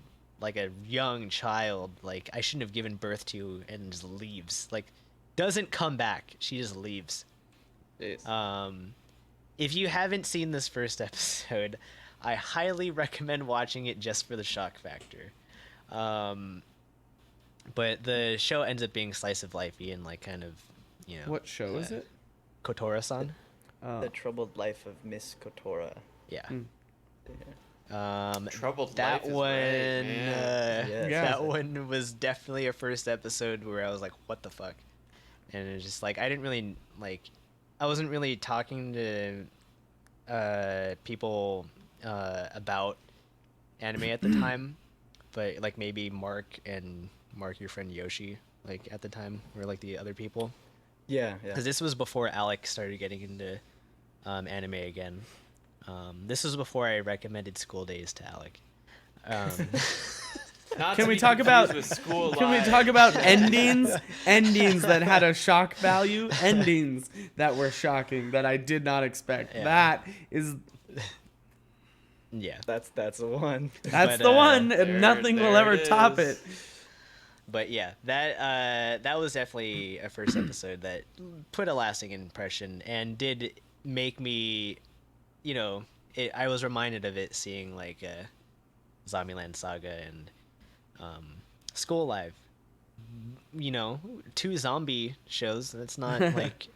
S1: young child like, I shouldn't have given birth to you, and just leaves. Like doesn't come back. She just leaves.
S4: Jeez.
S1: If you haven't seen this first episode, I highly recommend watching it just for the shock factor. But the show ends up being slice of lifey and like kind of,
S2: What show is it?
S1: Kotoro-san.
S2: Oh.
S4: The Troubled Life of Miss Kotora.
S1: Yeah.
S4: Yeah.
S3: Troubled
S1: That
S3: Life is
S1: one,
S3: right, man.
S4: Yes.
S2: Yeah.
S1: that one was definitely a first episode where I was like, "What the fuck?" And it was just like I didn't really like. I wasn't really talking to people about anime at the time, but like maybe Mark, your friend Yoshi, like at the time were like the other people.
S4: Yeah.
S1: Because this was before Alec started getting into anime again. This was before I recommended School Days to Alec.
S3: Not
S2: Can
S3: to
S2: we
S3: be
S2: talk
S3: confused
S2: about?
S3: with School
S2: Can we
S3: Live.
S2: talk about endings? Endings that had a shock value. Endings that were shocking that I did not expect.
S1: Yeah.
S2: That is.
S1: Yeah.
S4: That's the one.
S2: That's
S1: But,
S2: the one, and
S3: there-
S2: nothing will
S3: there
S2: ever
S3: it
S2: top
S3: is.
S2: it.
S1: But yeah, that was definitely a first episode that put a lasting impression and did make me, I was reminded of it seeing like Zombieland Saga and School Live. 2 zombie shows. That's not like,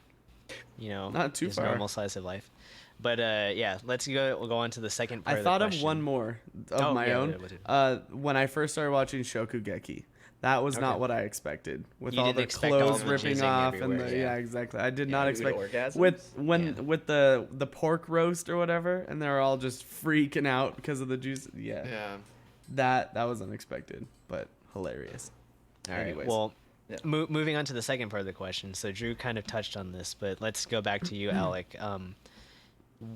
S2: Not too
S1: is
S2: far.
S1: normal slice of life. But yeah, we'll go on to the second part.
S2: I
S1: of the
S2: thought of
S1: question.
S2: one more of
S1: Oh,
S2: my
S1: yeah,
S2: own.
S1: what is it?
S2: When I first started watching Shokugeki, that was not
S1: Okay.
S2: what I expected. With
S1: You
S2: all
S1: didn't
S2: the
S1: expect all
S2: clothes
S1: the
S2: ripping
S1: jizzing
S2: off and
S1: everywhere,
S2: the,
S1: yeah.
S2: yeah, exactly. I did
S1: Yeah,
S2: not
S4: Food
S2: expect
S4: orgasms?
S2: with the pork roast or whatever, and they're all just freaking out because of the juice. Yeah,
S3: Yeah.
S2: that was unexpected, but hilarious.
S1: All right.
S2: Anyways.
S1: Well,
S4: Yeah.
S1: Moving on to the second part of the question. So Drew kind of touched on this, but let's go back to you, Alec.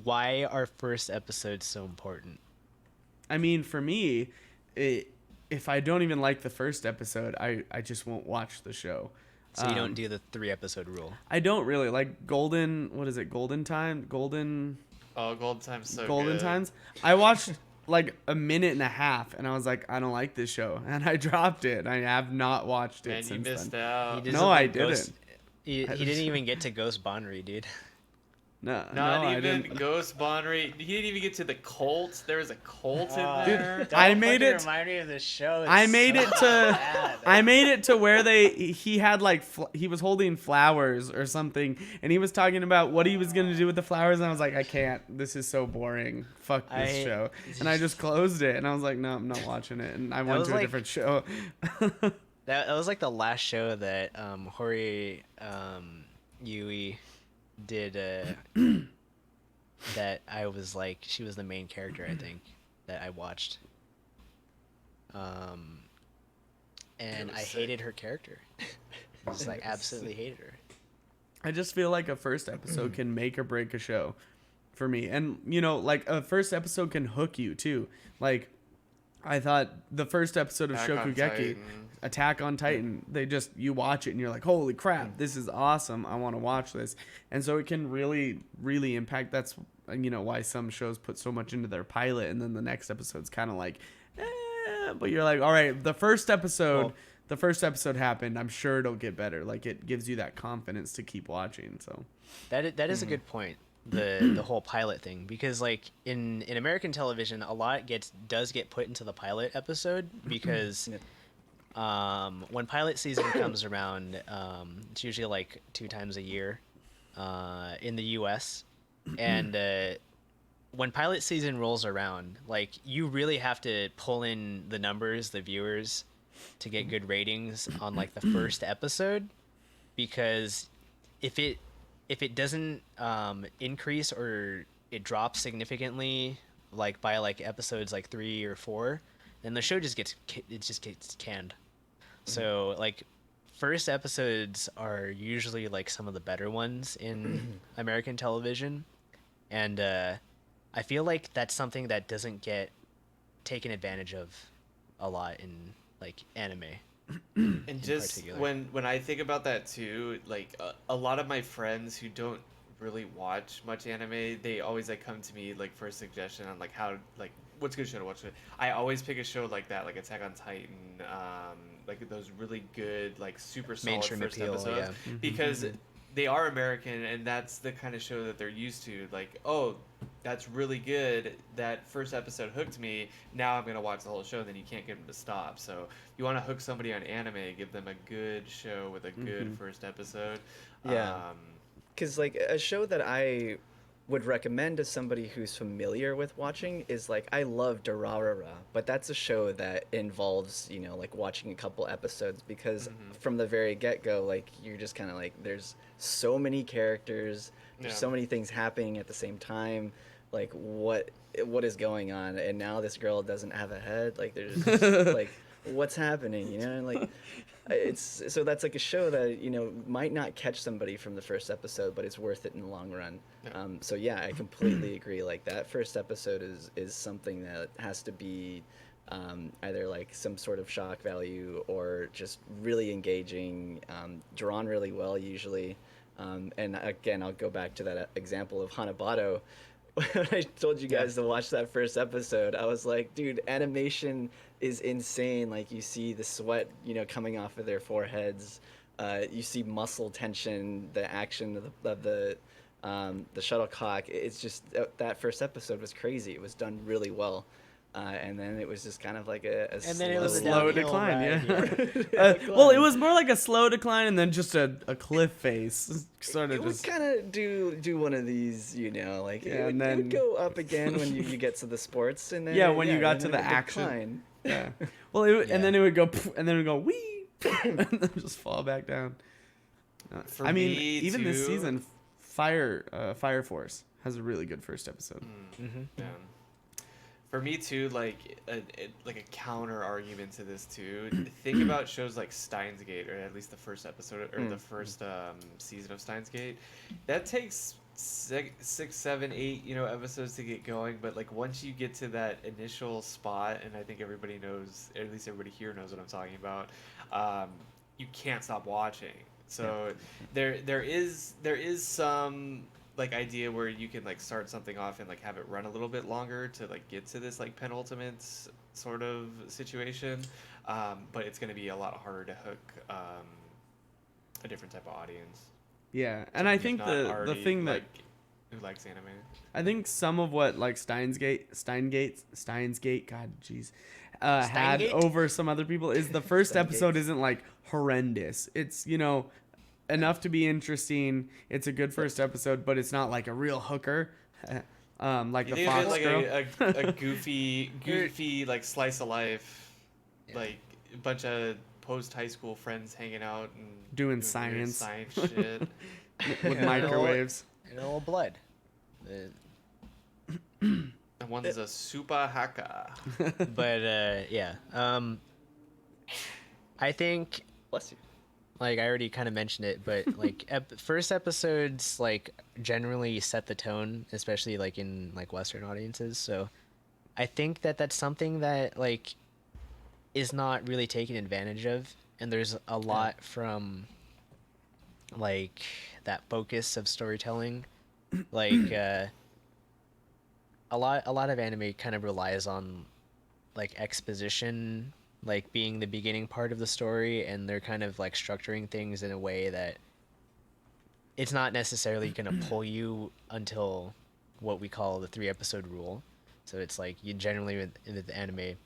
S1: Why are first episodes so important?
S2: I mean, for me, if I don't even like the first episode, I just won't watch the show.
S1: So you don't do the 3-episode rule.
S2: I don't really like Golden. What is it? Golden Time. Golden.
S3: Oh, Golden Time's so
S2: Golden
S3: good.
S2: Times. I watched like a minute and a half, and I was like, I don't like this show, and I dropped it. I have not watched it
S3: Man, you
S2: since
S3: missed
S2: then.
S3: out.
S1: He
S2: No, I
S1: like Ghost-
S2: didn't.
S1: He didn't even get to Ghost Bonnery, dude.
S2: No,
S3: Not
S2: I
S3: even
S2: didn't.
S3: Ghost Bonnery. He didn't even get to the cult. There was a cult in
S1: Oh,
S3: there.
S2: I made it.
S1: Remind me of the show.
S2: I made it to. I made it to where he had like he was holding flowers or something, and he was talking about what he was gonna do with the flowers, and I was like, I can't. This is so boring. Fuck this show. And I just closed it, and I was like, no, I'm not watching it, and I went
S1: was
S2: to a
S1: like-
S2: different show.
S1: That was like the last show that Hori Yui did. That I was like, she was the main character, I think, that I watched. And
S3: was
S1: I
S3: sick.
S1: hated her character. Just like absolutely hated her.
S2: I just feel like a first episode can make or break a show for me. And, you know, like a first episode can hook you too. Like, I thought the first episode of
S3: Attack on
S2: Shokugeki,
S3: Titan.
S2: Attack on Titan, you watch it and you're like, holy crap, this is awesome. I want to watch this. And so it can really, really impact. That's, you know, why some shows put so much into their pilot. And then the next episode's kind of like, but you're like, all right, the first episode happened. I'm sure it'll get better. Like it gives you that confidence to keep watching. So
S1: That is a good point. The whole pilot thing, because like in American television, a lot does get put into the pilot episode because when pilot season comes around, it's usually like 2 times a year in the U.S. and when pilot season rolls around, like you really have to pull in the numbers, the viewers, to get good ratings on like the first episode, because if it doesn't increase or it drops significantly, like by like episodes like 3 or 4, then the show just gets canned. So like first episodes are usually like some of the better ones in American television, and I feel like that's something that doesn't get taken advantage of a lot in like anime.
S3: And just
S1: particular.
S3: when I think about that too, like a lot of my friends who don't really watch much anime, they always like come to me like for a suggestion on like how like what's a good show to watch. I always pick a show like that, like Attack on Titan, like those really good like super solid
S1: Mainstream
S3: first
S1: appeal,
S3: episodes,
S1: yeah.
S3: because they are American and that's the kind of show that they're used to. Like, oh, that's really good. That first episode hooked me. Now I'm gonna watch the whole show. Then you can't get them to stop. So you want to hook somebody on anime, give them a good show with a good first episode.
S4: Yeah. Because like a show that I would recommend to somebody who's familiar with watching is like I love Durarara, but that's a show that involves, you know, like watching a couple episodes because from the very get-go, like you're just kind of like there's so many characters, there's so many things happening at the same time, like what is going on? And now this girl doesn't have a head, like there's just, like what's happening, you know? And like it's so that's like a show that, you know, might not catch somebody from the first episode, but it's worth it in the long run. So yeah, I completely agree. Like that first episode is something that has to be either like some sort of shock value or just really engaging, drawn really well usually. And again, I'll go back to that example of Hanabato. When I told you guys to watch that first episode, I was like, dude, animation is insane. Like you see the sweat, you know, coming off of their foreheads. You see muscle tension, the action of the shuttlecock. It's just that first episode was crazy. It was done really well. And then it was just kind of like a
S2: slow decline,
S1: yeah.
S2: Well, it was more like a slow decline and then just a cliff face. Sort
S4: It
S2: of
S4: would
S2: just.
S4: kind of do one of these, you know, like
S2: Yeah,
S4: it would,
S2: and
S4: it
S2: then-
S4: would go up again when you get to the sports, and then
S2: Yeah, when you got
S4: then
S2: to
S4: it
S2: the
S4: would
S2: action.
S4: decline.
S2: Yeah. Well, and
S1: Yeah.
S2: then it would go, and then it would go wee, and then just fall back down.
S3: For
S2: I mean,
S3: me,
S2: even this
S3: too-
S2: season, Fire Force has a really good first episode.
S3: Yeah. For me too, like like a counter argument to this too. Think about shows like Steins Gate, or at least the first episode or the first season of Steins Gate. That takes six, seven, eight, episodes to get going. But like once you get to that initial spot, and I think everybody knows, at least everybody here knows what I'm talking about. You can't stop watching. So there is some like idea where you can like start something off and like have it run a little bit longer to like get to this like penultimate sort of situation, but it's going to be a lot harder to hook a different type of audience.
S2: Yeah, and I think the thing that
S3: who likes anime.
S2: I think some of what like Steins Gate, God, jeez, had
S1: Steingate?
S2: over some other people is the first episode isn't like horrendous. It's enough to be interesting. It's a good first episode, but it's not like a real hooker. Like
S3: You
S2: the
S3: think of
S2: Fox
S3: it
S2: girl.
S3: like a goofy like slice of life, like a bunch of post high school friends hanging out and
S2: Doing
S3: weird
S2: science.
S3: science shit.
S2: With microwaves.
S1: And all blood.
S3: And one's a super haka.
S1: But yeah. I think,
S4: Bless you.
S1: like I already kind of mentioned it, but like first episodes like generally set the tone, especially like in like Western audiences. So I think that that's something that like is not really taken advantage of, and there's a lot from like that focus of storytelling, like a lot of anime kind of relies on like exposition, like being the beginning part of the story, and they're kind of like structuring things in a way that it's not necessarily going to pull you until what we call the 3-episode rule. So it's like you generally in the anime,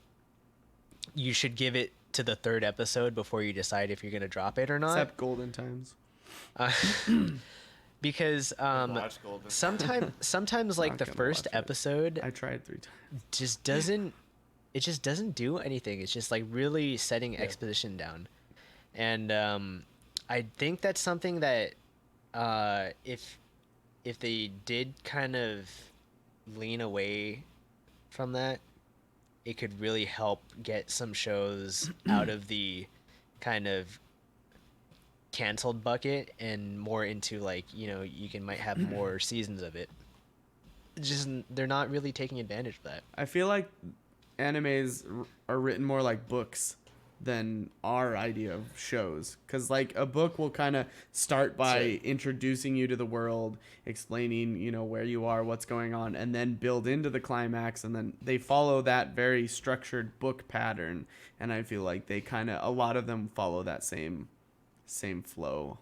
S1: you should give it to the 3rd episode before you decide if you're going to drop it or not.
S2: Except Golden Times.
S1: Because
S3: Watch Golden.
S1: sometimes like
S2: Not
S1: the
S2: gonna
S1: first
S2: watch it.
S1: episode
S2: I tried 3 times.
S1: just doesn't do anything. It's just like really setting exposition down, and I think that's something that if they did kind of lean away from that, it could really help get some shows out of the kind of canceled bucket and more into like you might have more seasons of it. Just they're not really taking advantage of that.
S2: I feel like animes are written more like books than our idea of shows, because like a book will kind of start by introducing you to the world, explaining where you are, what's going on, and then build into the climax, and then they follow that very structured book pattern. And I feel like they a lot of them follow that same flow.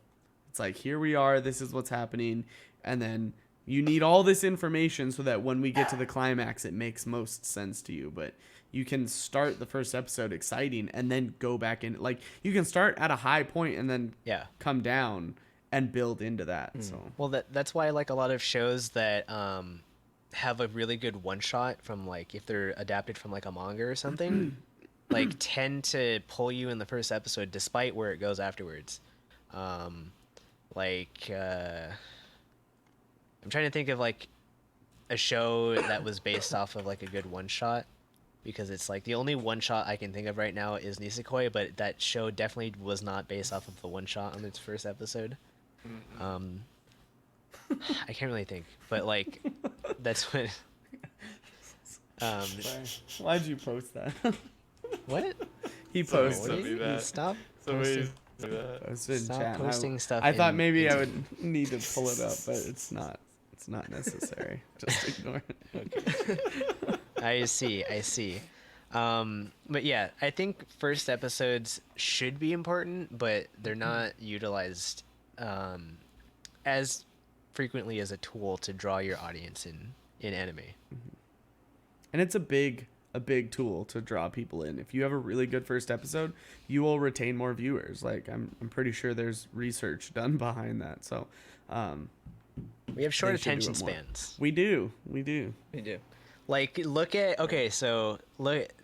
S2: It's like, here we are, this is what's happening, and then you need all this information so that when we get to the climax it makes most sense to you. But you can start the first episode exciting and then go back in, like you can start at a high point and then come down and build into that. So
S1: well, that's why I like a lot of shows that have a really good one shot from, like, if they're adapted from like a manga or something, like tend to pull you in the first episode despite where it goes afterwards. I'm trying to think of like a show that was based off of like a good one shot, because it's like the only one shot I can think of right now is Nisekoi, but that show definitely was not based off of the one shot on its first episode. I can't really think, but like that's what.
S2: why'd you post that?
S1: What?
S2: He
S3: Somebody
S2: posted.
S3: sent me that.
S1: Stop
S3: Somebody
S1: posting.
S3: do that.
S2: Posted in
S1: Stop
S2: chat.
S1: posting stuff.
S2: I thought
S1: in-
S2: maybe I
S1: in-
S2: would need to pull it up, but it's not necessary. Just ignore it.
S1: I see. But yeah, I think first episodes should be important, but they're not utilized as frequently as a tool to draw your audience in anime.
S2: And it's a big tool to draw people in. If you have a really good first episode, you will retain more viewers. Like I'm pretty sure there's research done behind that. So
S1: We have short
S2: They should do it
S1: attention
S2: more.
S1: spans.
S2: we do.
S4: We do.
S1: Like,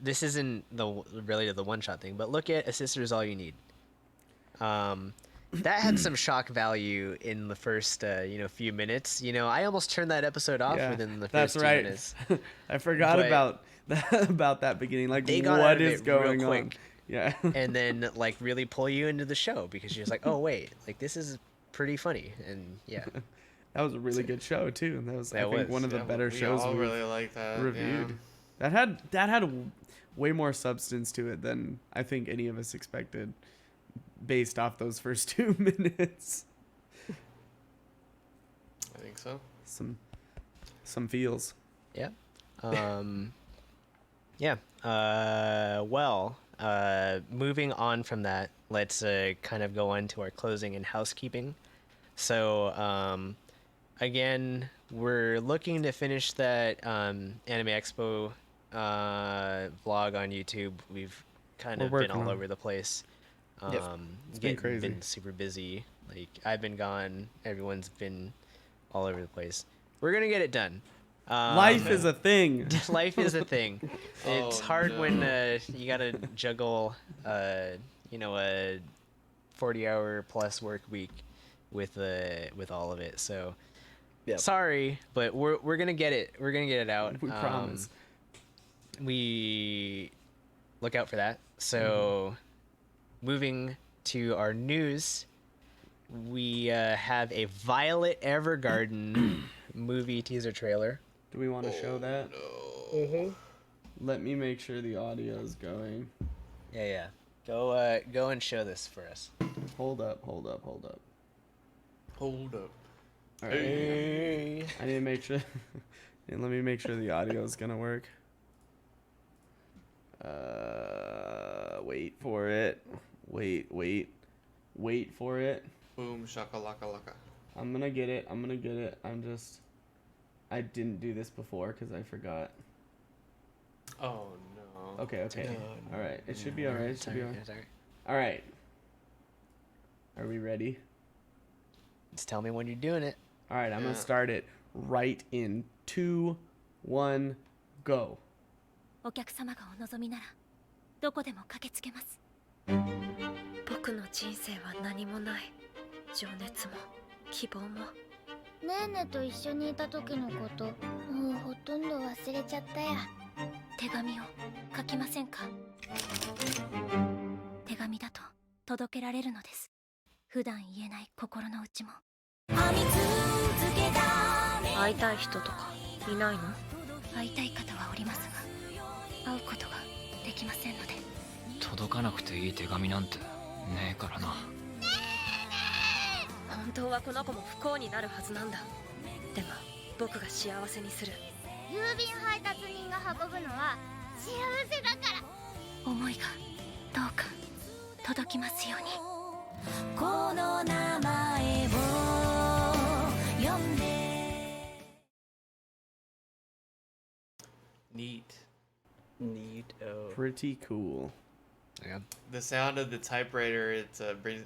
S1: this isn't related to the one shot thing, but look at A Sister's All You Need. that had some shock value in the first few minutes. I almost turned that episode off
S2: Yeah,
S1: within the
S2: that's
S1: first 2
S2: right.
S1: minutes.
S2: I forgot
S1: But
S2: about that about that beginning. Like,
S1: they got out
S2: what
S1: of
S2: is
S1: it real
S2: going on?
S1: quick.
S2: Yeah.
S1: And then like really pull you into the show because you're just like, oh wait, like this is pretty funny. And yeah,
S2: That was a really good show too. That was, I
S1: That
S2: think,
S1: was.
S2: one of the
S3: Yeah,
S2: better
S3: we
S2: shows
S3: all
S2: we've
S3: really like that.
S2: reviewed.
S3: Yeah.
S2: That had way more substance to it than I think any of us expected, based off those first 2 minutes.
S3: I think so.
S2: Some feels.
S1: yeah, yeah. Moving on from that, let's kind of go on to our closing and housekeeping. So, again, we're looking to finish that Anime Expo vlog on YouTube. We've kind
S2: We're
S1: of been
S2: working
S1: all
S2: on
S1: over the place.
S4: Yep.
S2: It's been crazy.
S1: Been super busy. Like I've been gone. Everyone's been all over the place. We're gonna get it done.
S2: Life is a thing.
S1: Life is a thing. It's
S3: Oh,
S1: hard when
S3: no.
S1: you gotta juggle, a 40-hour plus work week with all of it. So,
S4: Yep.
S1: sorry, but we're gonna get it. We're gonna get it out.
S2: We promise.
S1: We look out for that. So, moving to our news, we have a Violet Evergarden movie teaser trailer.
S2: Do we want to show that?
S3: No.
S2: Let me make sure the audio is going.
S1: Yeah. Go and show this for us.
S2: Hold up.
S3: Hold up.
S2: All right.
S1: Hey.
S2: I need to make sure. And let me make sure the audio is gonna work. Wait for it. Wait for it.
S3: Boom shakalaka laka.
S2: I'm gonna get it. I didn't do this before because I forgot.
S3: Oh no.
S2: Okay.
S1: No.
S2: All right. It should be all right.
S1: It's alright, it's alright.
S2: All right. Are we ready?
S1: Just tell me when you're doing it.
S2: All right. I'm
S3: Yeah.
S2: gonna start it right in 2, 1, go.
S5: お客様がお望みならどこでも駆けつけます。
S6: 僕の人生は何もない。情熱も希望も。
S5: ねえねえと一緒にいた時のこともうほとんど忘れちゃったや。手紙を書きませんか？手紙だと届けられるのです。普段言えない心の内も。
S6: 会いたい人とかいないの？
S5: 会いたい方はおりますが会うことができませんので。
S7: 届かなくていい手紙なんてねえからな。
S6: 本当はこの子も不幸になるはずなんだ。でも僕が幸せにする。
S5: 郵便配達人が運ぶのは幸せだから。思いがどうか届きますように。この名前を呼んで。
S3: Neat.
S4: Neat. Oh.
S2: Pretty cool.
S1: Yeah.
S3: The sound of the typewriter, it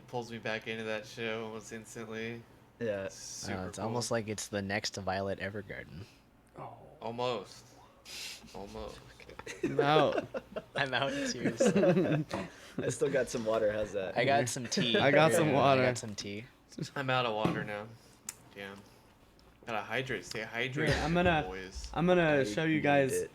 S3: pulls me back into that show almost instantly.
S4: Yeah.
S3: Super
S1: It's
S3: cool.
S1: almost like it's the next Violet Evergarden.
S3: Almost.
S2: I'm out.
S1: I'm out too.
S4: I still got some water. How's that?
S1: I got some tea.
S2: I got some water.
S1: I got some tea.
S3: I'm out of water now. Damn. Gotta hydrate. Stay hydrated,
S2: Here, I'm gonna-
S3: boys.
S2: I'm gonna
S4: I
S2: show you
S4: need
S2: guys.
S4: it.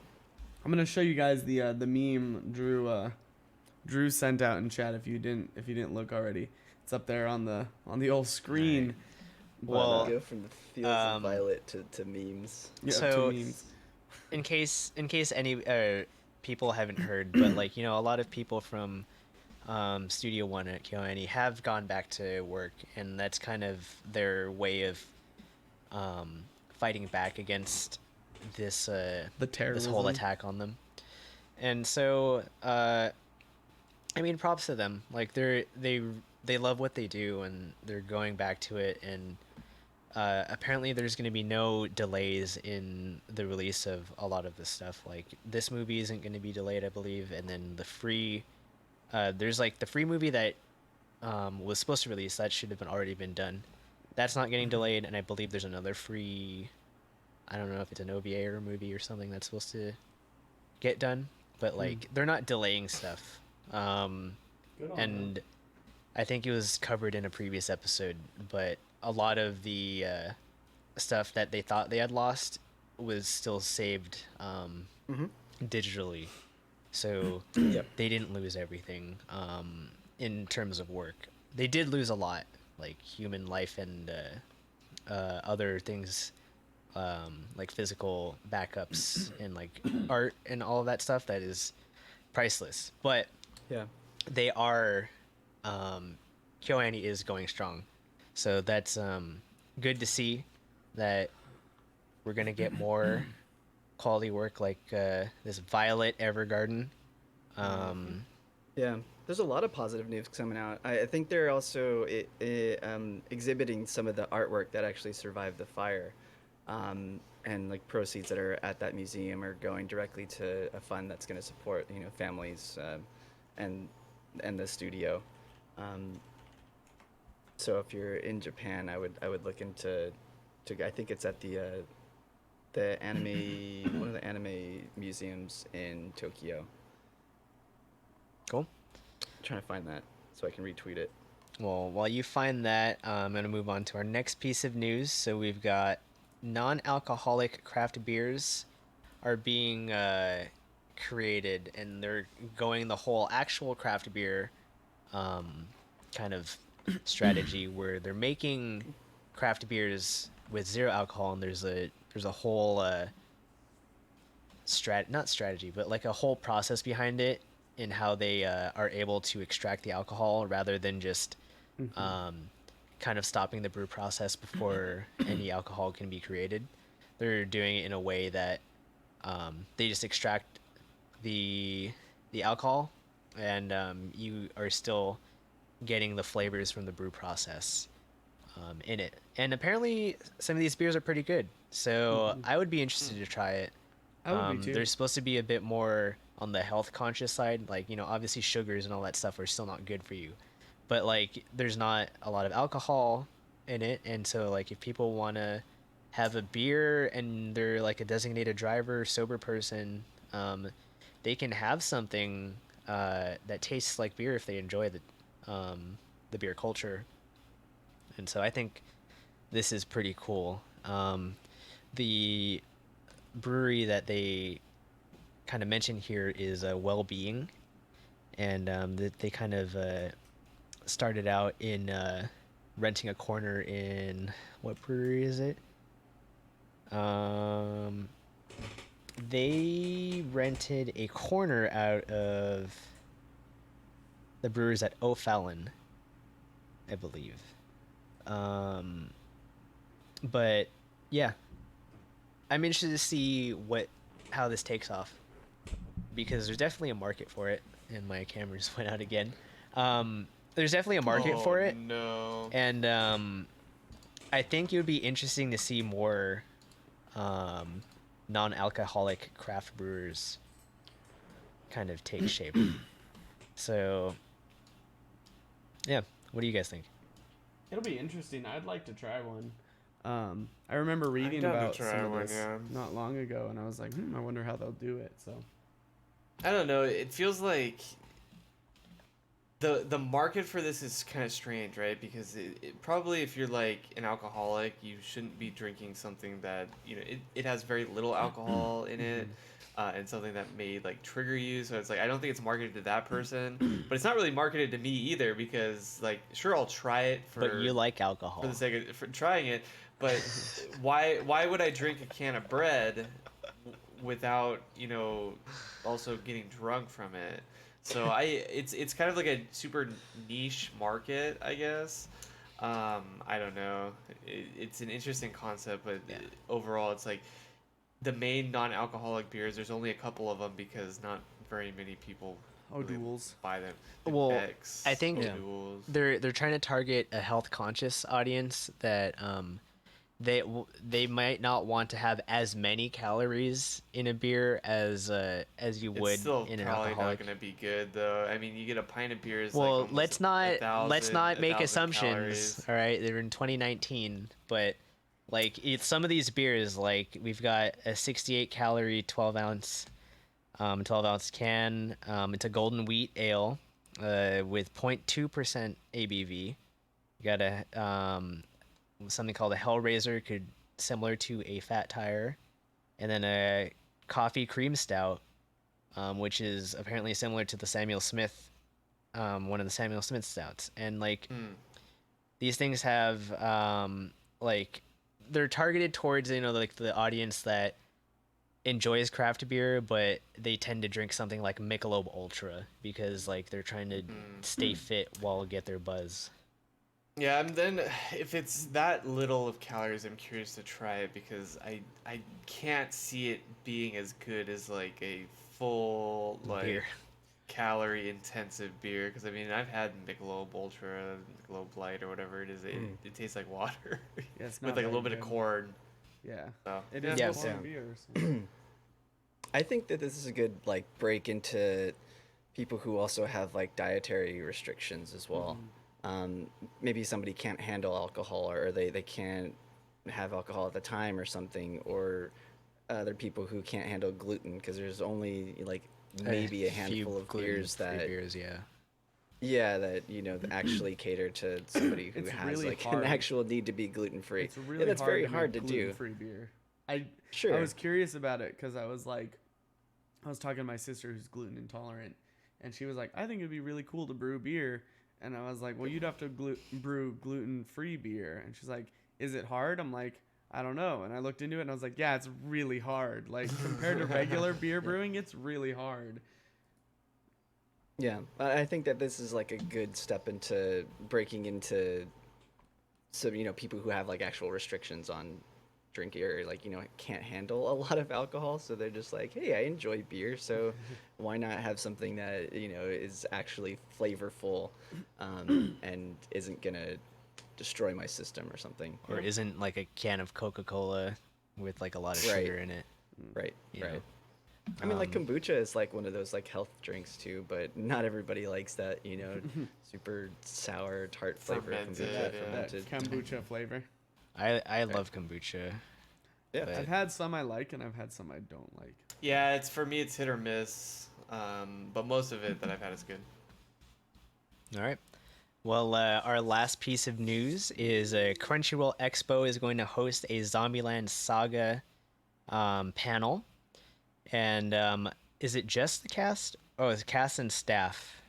S2: I'm gonna show you guys the meme Drew sent out in chat. If you didn't look already, it's up there on the old screen. But,
S1: Well,
S4: Go from the fields of violet to memes.
S2: yeah,
S1: so-
S2: to memes.
S1: In case any people haven't heard, but like a lot of people from Studio One at KyoAni have gone back to work, and that's kind of their way of fighting back against this
S2: The
S1: this
S2: terrorism.
S1: whole attack on them. And so I mean, props to them. Like they love what they do, and they're going back to it. And apparently there's going to be no delays in the release of a lot of this stuff. Like this movie isn't going to be delayed, I believe, and then the free there's like the free movie that was supposed to release that should have already been done. That's not getting delayed, and I believe there's another free, I don't know if it's an OVA or a movie or something that's supposed to get done, but like they're not delaying stuff.
S2: Good on them.
S1: And I think it was covered in a previous episode, but a lot of the stuff that they thought they had lost was still saved digitally. So
S4: Yep.
S1: they didn't lose everything in terms of work. They did lose a lot, like human life and other things, like physical backups and like art and all of that stuff that is priceless. But
S4: Yeah.
S1: they are, KyoAni is going strong. So that's good to see that we're going to get more quality work like this Violet Evergarden.
S4: Yeah, there's a lot of positive news coming out. I think they're also exhibiting some of the artwork that actually survived the fire, and like proceeds that are at that museum are going directly to a fund that's going to support families and the studio. So if you're in Japan, I would look into I think it's at the anime one of the anime museums in Tokyo.
S1: Cool.
S4: Trying to find that so I can retweet it.
S1: Well, while you find that, I'm going to move on to our next piece of news. So we've got non-alcoholic craft beers are being created, and they're going the whole actual craft beer kind of strategy where they're making craft beers with zero alcohol, and there's a whole not strategy, but like a whole process behind it in how they are able to extract the alcohol rather than just kind of stopping the brew process before any alcohol can be created. They're doing it in a way that they just extract the alcohol, and you are still getting the flavors from the brew process in it. And apparently, some of these beers are pretty good. So I would be interested to try it.
S2: I would be too.
S1: They're supposed to be a bit more on the health conscious side. Like, obviously sugars and all that stuff are still not good for you. But, like, there's not a lot of alcohol in it. And so, like, if people want to have a beer and they're, like, a designated driver, sober person, they can have something that tastes like beer if they enjoy the beer culture. And so I think this is pretty cool. The brewery that they kind of mention here is Well-Being, and they kind of started out in renting a corner in, what brewery is it? They rented a corner out of the brewers at O'Fallon, I believe. But yeah, I'm interested to see how this takes off, because there's definitely a market for it. And my camera just went out again. There's definitely a market for it.
S3: No.
S1: And I think it would be interesting to see more non-alcoholic craft brewers kind of take shape. So yeah, what do you guys think?
S2: It'll be interesting. I'd like to try one. I remember reading
S3: down to
S2: about
S3: try
S2: some of
S3: one,
S2: this
S3: yeah.
S2: not long ago, and I was like, I wonder how they'll do it. So
S3: I don't know. It feels like the market for this is kind of strange, right? Because it probably, if you're like an alcoholic, you shouldn't be drinking something that it has very little alcohol in it, and something that may like trigger you. So it's like, I don't think it's marketed to that person, but it's not really marketed to me either, because like, sure, I'll try it
S1: But you like alcohol.
S3: for the sake of for trying it, but why would I drink a can of bread without also getting drunk from it? So it's kind of like a super niche market, I guess. I don't know. It's an interesting concept, but overall, it's like the main non-alcoholic beers. There's only a couple of them because not very many people
S2: O'Doul's
S3: buy them.
S1: Well,
S3: Beck's,
S1: I think
S3: O'Doul's.
S1: they're trying to target a health conscious audience that they might not want to have as many calories in a beer as you would
S3: It's still
S1: in an
S3: probably
S1: alcoholic.
S3: not going to be good though. I mean, you get a pint of beer is
S1: Well,
S3: like almost
S1: let's
S3: a
S1: not make
S3: 1,000
S1: assumptions.
S3: calories.
S1: All right, they're in 2019, but like some of these beers, like we've got a 68 calorie 12 ounce can. It's a golden wheat ale. with 0.2% ABV. You got a something called a Hellraiser, could similar to a Fat Tire, and then a coffee cream stout, which is apparently similar to the Samuel Smith, one of the Samuel Smith stouts. And like these things have like they're targeted towards like the audience that enjoys craft beer, but they tend to drink something like Michelob Ultra because like they're trying to stay fit while get their buzz.
S3: Yeah, and then if it's that little of calories, I'm curious to try it because I can't see it being as good as like a full like
S1: Beer.
S3: calorie intensive beer. Because I mean, I've had Michelob Ultra, Michelob Light, or whatever it is. It tastes like water
S2: Yeah, it's
S3: with
S2: not
S3: like a
S2: very
S3: little bit of
S2: good.
S3: corn.
S2: Yeah.
S3: So
S2: It is
S1: Yeah,
S2: a corn
S4: so-
S2: beer. So.
S4: I think that this is a good like break into people who also have like dietary restrictions as well. Maybe somebody can't handle alcohol, or they can't have alcohol at the time or something, or other people who can't handle gluten because there's only like maybe a handful of beers
S1: gluten-free
S4: that
S1: beers, yeah.
S4: that that actually cater to somebody who
S2: It's
S4: has
S2: really
S4: like
S2: hard.
S4: an actual need to be gluten free.
S2: It's really
S4: that's
S2: hard
S4: very
S2: to
S4: hard to
S2: make
S4: do.
S2: gluten-free beer. I
S4: Sure.
S2: was curious about it because I was talking to my sister who's gluten intolerant, and she was like, I think it'd be really cool to brew beer. And I was like, well, you'd have to brew gluten-free beer. And she's like, is it hard? I'm like, I don't know. And I looked into it and I was like, yeah, it's really hard. Like compared to regular beer brewing, it's really hard.
S4: Yeah, I think that this is like a good step into breaking into some people who have like actual restrictions on drinking, or like can't handle a lot of alcohol, so they're just like, hey, I enjoy beer, so why not have something that is actually flavorful and isn't gonna destroy my system or something.
S1: Or isn't like a can of Coca-Cola with like a lot of
S4: Right.
S1: sugar in it.
S4: Right,
S1: You
S4: right.
S1: know.
S4: I mean, like kombucha is like one of those like health drinks too, but not everybody likes that super sour tart flavor of
S3: Fermented,
S4: kombucha.
S3: yeah.
S4: Fermented.
S2: That kombucha flavor.
S1: I love kombucha.
S4: Yeah.
S1: But-
S2: I've had some I like and I've had some I don't like.
S3: Yeah, it's for me it's hit or miss, but most of it that I've had is good.
S1: All right. Well, our last piece of news is Crunchyroll Expo is going to host a Zombieland Saga panel. And is it just the cast? Oh, it's cast and staff.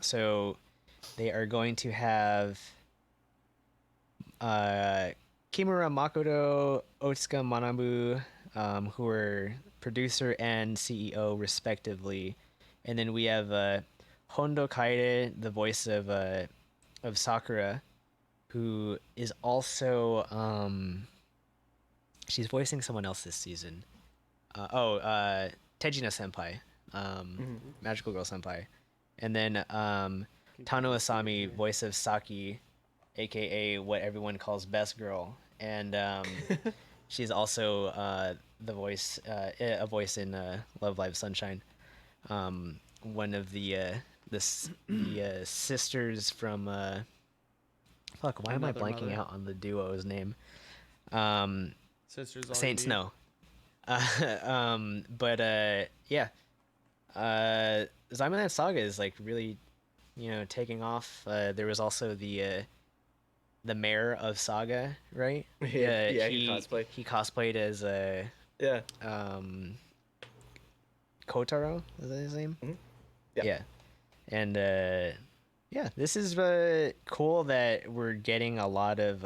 S1: So they are going to have Kimura Makoto, Otsuka Manabu, who are producer and CEO respectively. And then we have Hondo Kaide, the voice of Sakura, who is also she's voicing someone else this season. Tejina Senpai, Magical Girl Senpai, and then Tano Asami, voice of Saki, aka what everyone calls Best Girl, and she's also the voice, a voice in Love Live Sunshine. One of the sisters from fuck. Why am I
S2: Another
S1: blanking
S2: Mother?
S1: out on the duo's name?
S2: Sisters all
S1: Saint
S2: you need.
S1: Snow. Yeah. Zombieland Saga is like really, taking off. There was also the mayor of Saga, right?
S4: Yeah, he cosplayed.
S1: He cosplayed as
S4: Yeah.
S1: Kotaro. Is that his name?
S4: Mhm. Yeah.
S1: Yeah. And yeah, this is cool that we're getting a lot of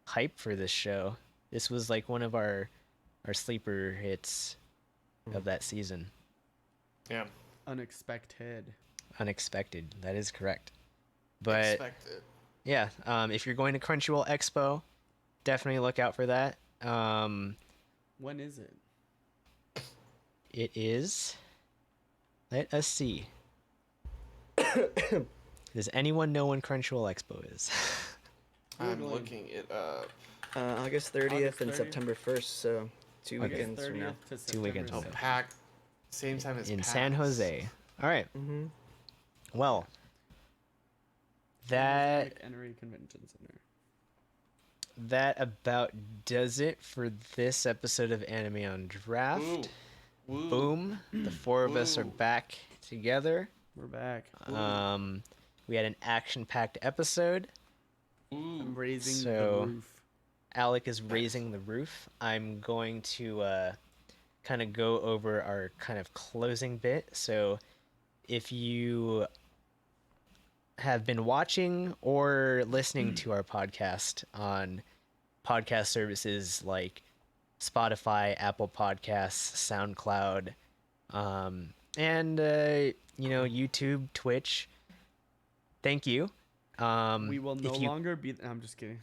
S1: hype for this show. This was like one of our sleeper hits of that season.
S3: Yeah.
S2: Unexpected.
S1: Unexpected. That is correct. But
S3: Expected.
S1: yeah, if you're going to Crunchyroll Expo, definitely look out for that.
S2: When is it?
S1: It is. Let us see. Does anyone know when Crunchyroll Expo is?
S3: I'm looking it up.
S4: August 30th
S2: August
S4: and
S2: 30th?
S4: September 1st, so 2
S1: Okay.
S4: weekends from now.
S2: 30th to
S1: 2 weekends
S2: September
S1: from
S3: Oh,
S1: now.
S3: pack. Same time as
S1: In
S3: PAX.
S1: San Jose. All right.
S4: Mm-hmm.
S1: Well, that
S2: Energy Convention Center.
S1: that about does it for this episode of Anime on Draft.
S3: Woo. Woo.
S1: Boom. The four of us are
S3: Woo.
S1: back together.
S2: We're back.
S1: We had an action-packed episode.
S2: I'm raising
S1: So-
S2: the roof.
S1: Alec is raising the roof. I'm going to kind of go over our kind of closing bit. So if you have been watching or listening to our podcast on podcast services like Spotify, Apple Podcasts, SoundCloud, and YouTube, Twitch, thank you.
S2: We will no
S1: if you-
S2: longer be. I'm just kidding.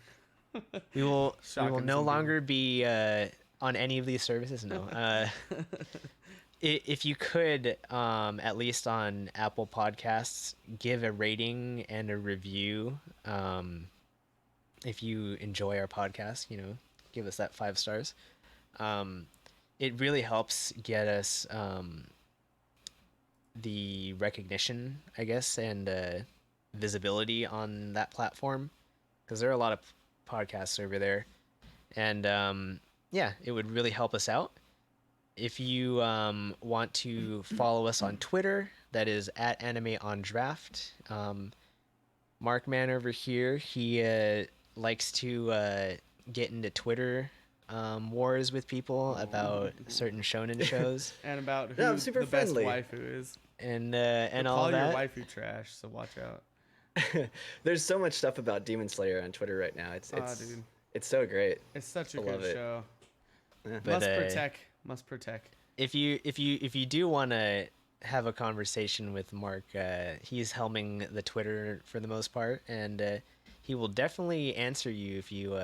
S1: We will
S2: Shocking
S1: no
S2: some
S1: longer be on any of these services. No. If you could, at least on Apple Podcasts, give a rating and a review. If you enjoy our podcast, give us that 5 stars. It really helps get us the recognition, I guess, and visibility on that platform, because there are a lot of podcasts over there, and yeah, it would really help us out. If you want to follow us on Twitter, that is at Anime on Draft. Markman over here, he likes to get into Twitter wars with people about certain shonen shows
S2: And about who
S4: Yeah, I'm super
S2: the best
S4: friendly.
S2: waifu is.
S1: and
S2: He'll
S1: all
S2: call
S1: that.
S2: your waifu trash, so watch out.
S4: There's so much stuff about Demon Slayer on Twitter right now. It's
S2: Dude.
S4: it's so great.
S2: It's such a
S4: I love
S2: good
S4: it.
S2: show.
S1: But,
S2: Must protect. Must protect.
S1: If you do want to have a conversation with Mark, he's helming the Twitter for the most part, and he will definitely answer you if you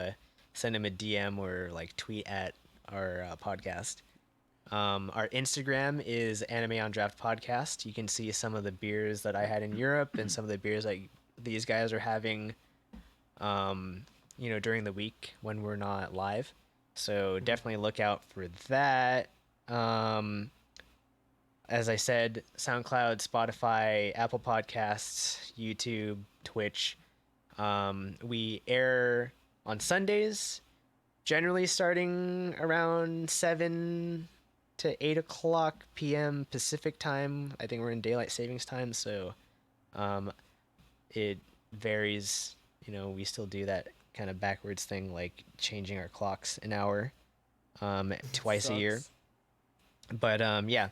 S1: send him a DM or like tweet at our podcast. Our Instagram is Anime on Draft Podcast. You can see some of the beers that I had in Europe and some of the beers that these guys are having, during the week when we're not live. So definitely look out for that. As I said, SoundCloud, Spotify, Apple Podcasts, YouTube, Twitch. We air on Sundays, generally starting around 7 to 8 o'clock p.m. Pacific time. I think we're in daylight savings time, so it varies. We still do that kind of backwards thing, like changing our clocks an hour twice a year.
S2: Sucks.
S1: But yeah,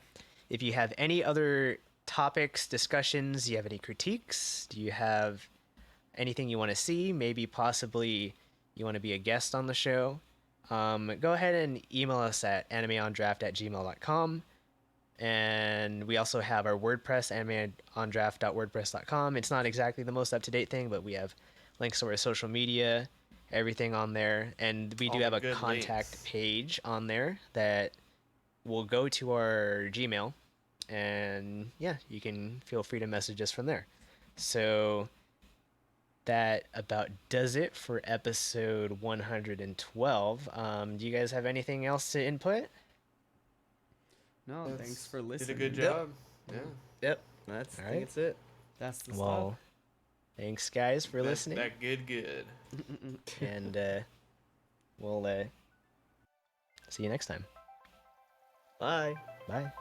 S1: if you have any other topics, discussions, do you have any critiques? Do you have anything you want to see? Maybe possibly you want to be a guest on the show? Go ahead and email us at animeondraft@gmail.com. And we also have our WordPress, animeondraft.wordpress.com. It's not exactly the most up-to-date thing, but we have links to our social media, everything on there. And we do
S3: All
S1: have
S3: the
S1: a
S3: good
S1: contact
S3: links.
S1: page on there that will go to our Gmail. And yeah, you can feel free to message us from there. So that about does it for episode 112. Do you guys have anything else to input?
S2: No, thanks for
S3: Did
S2: listening.
S3: a good
S4: Yep.
S3: job. Yeah.
S4: Yep, I think
S1: Alright.
S4: it's it.
S2: That's the
S1: Well, thanks guys for
S3: That's
S1: listening.
S3: that good.
S1: And we'll see you next time.
S4: Bye.
S1: Bye.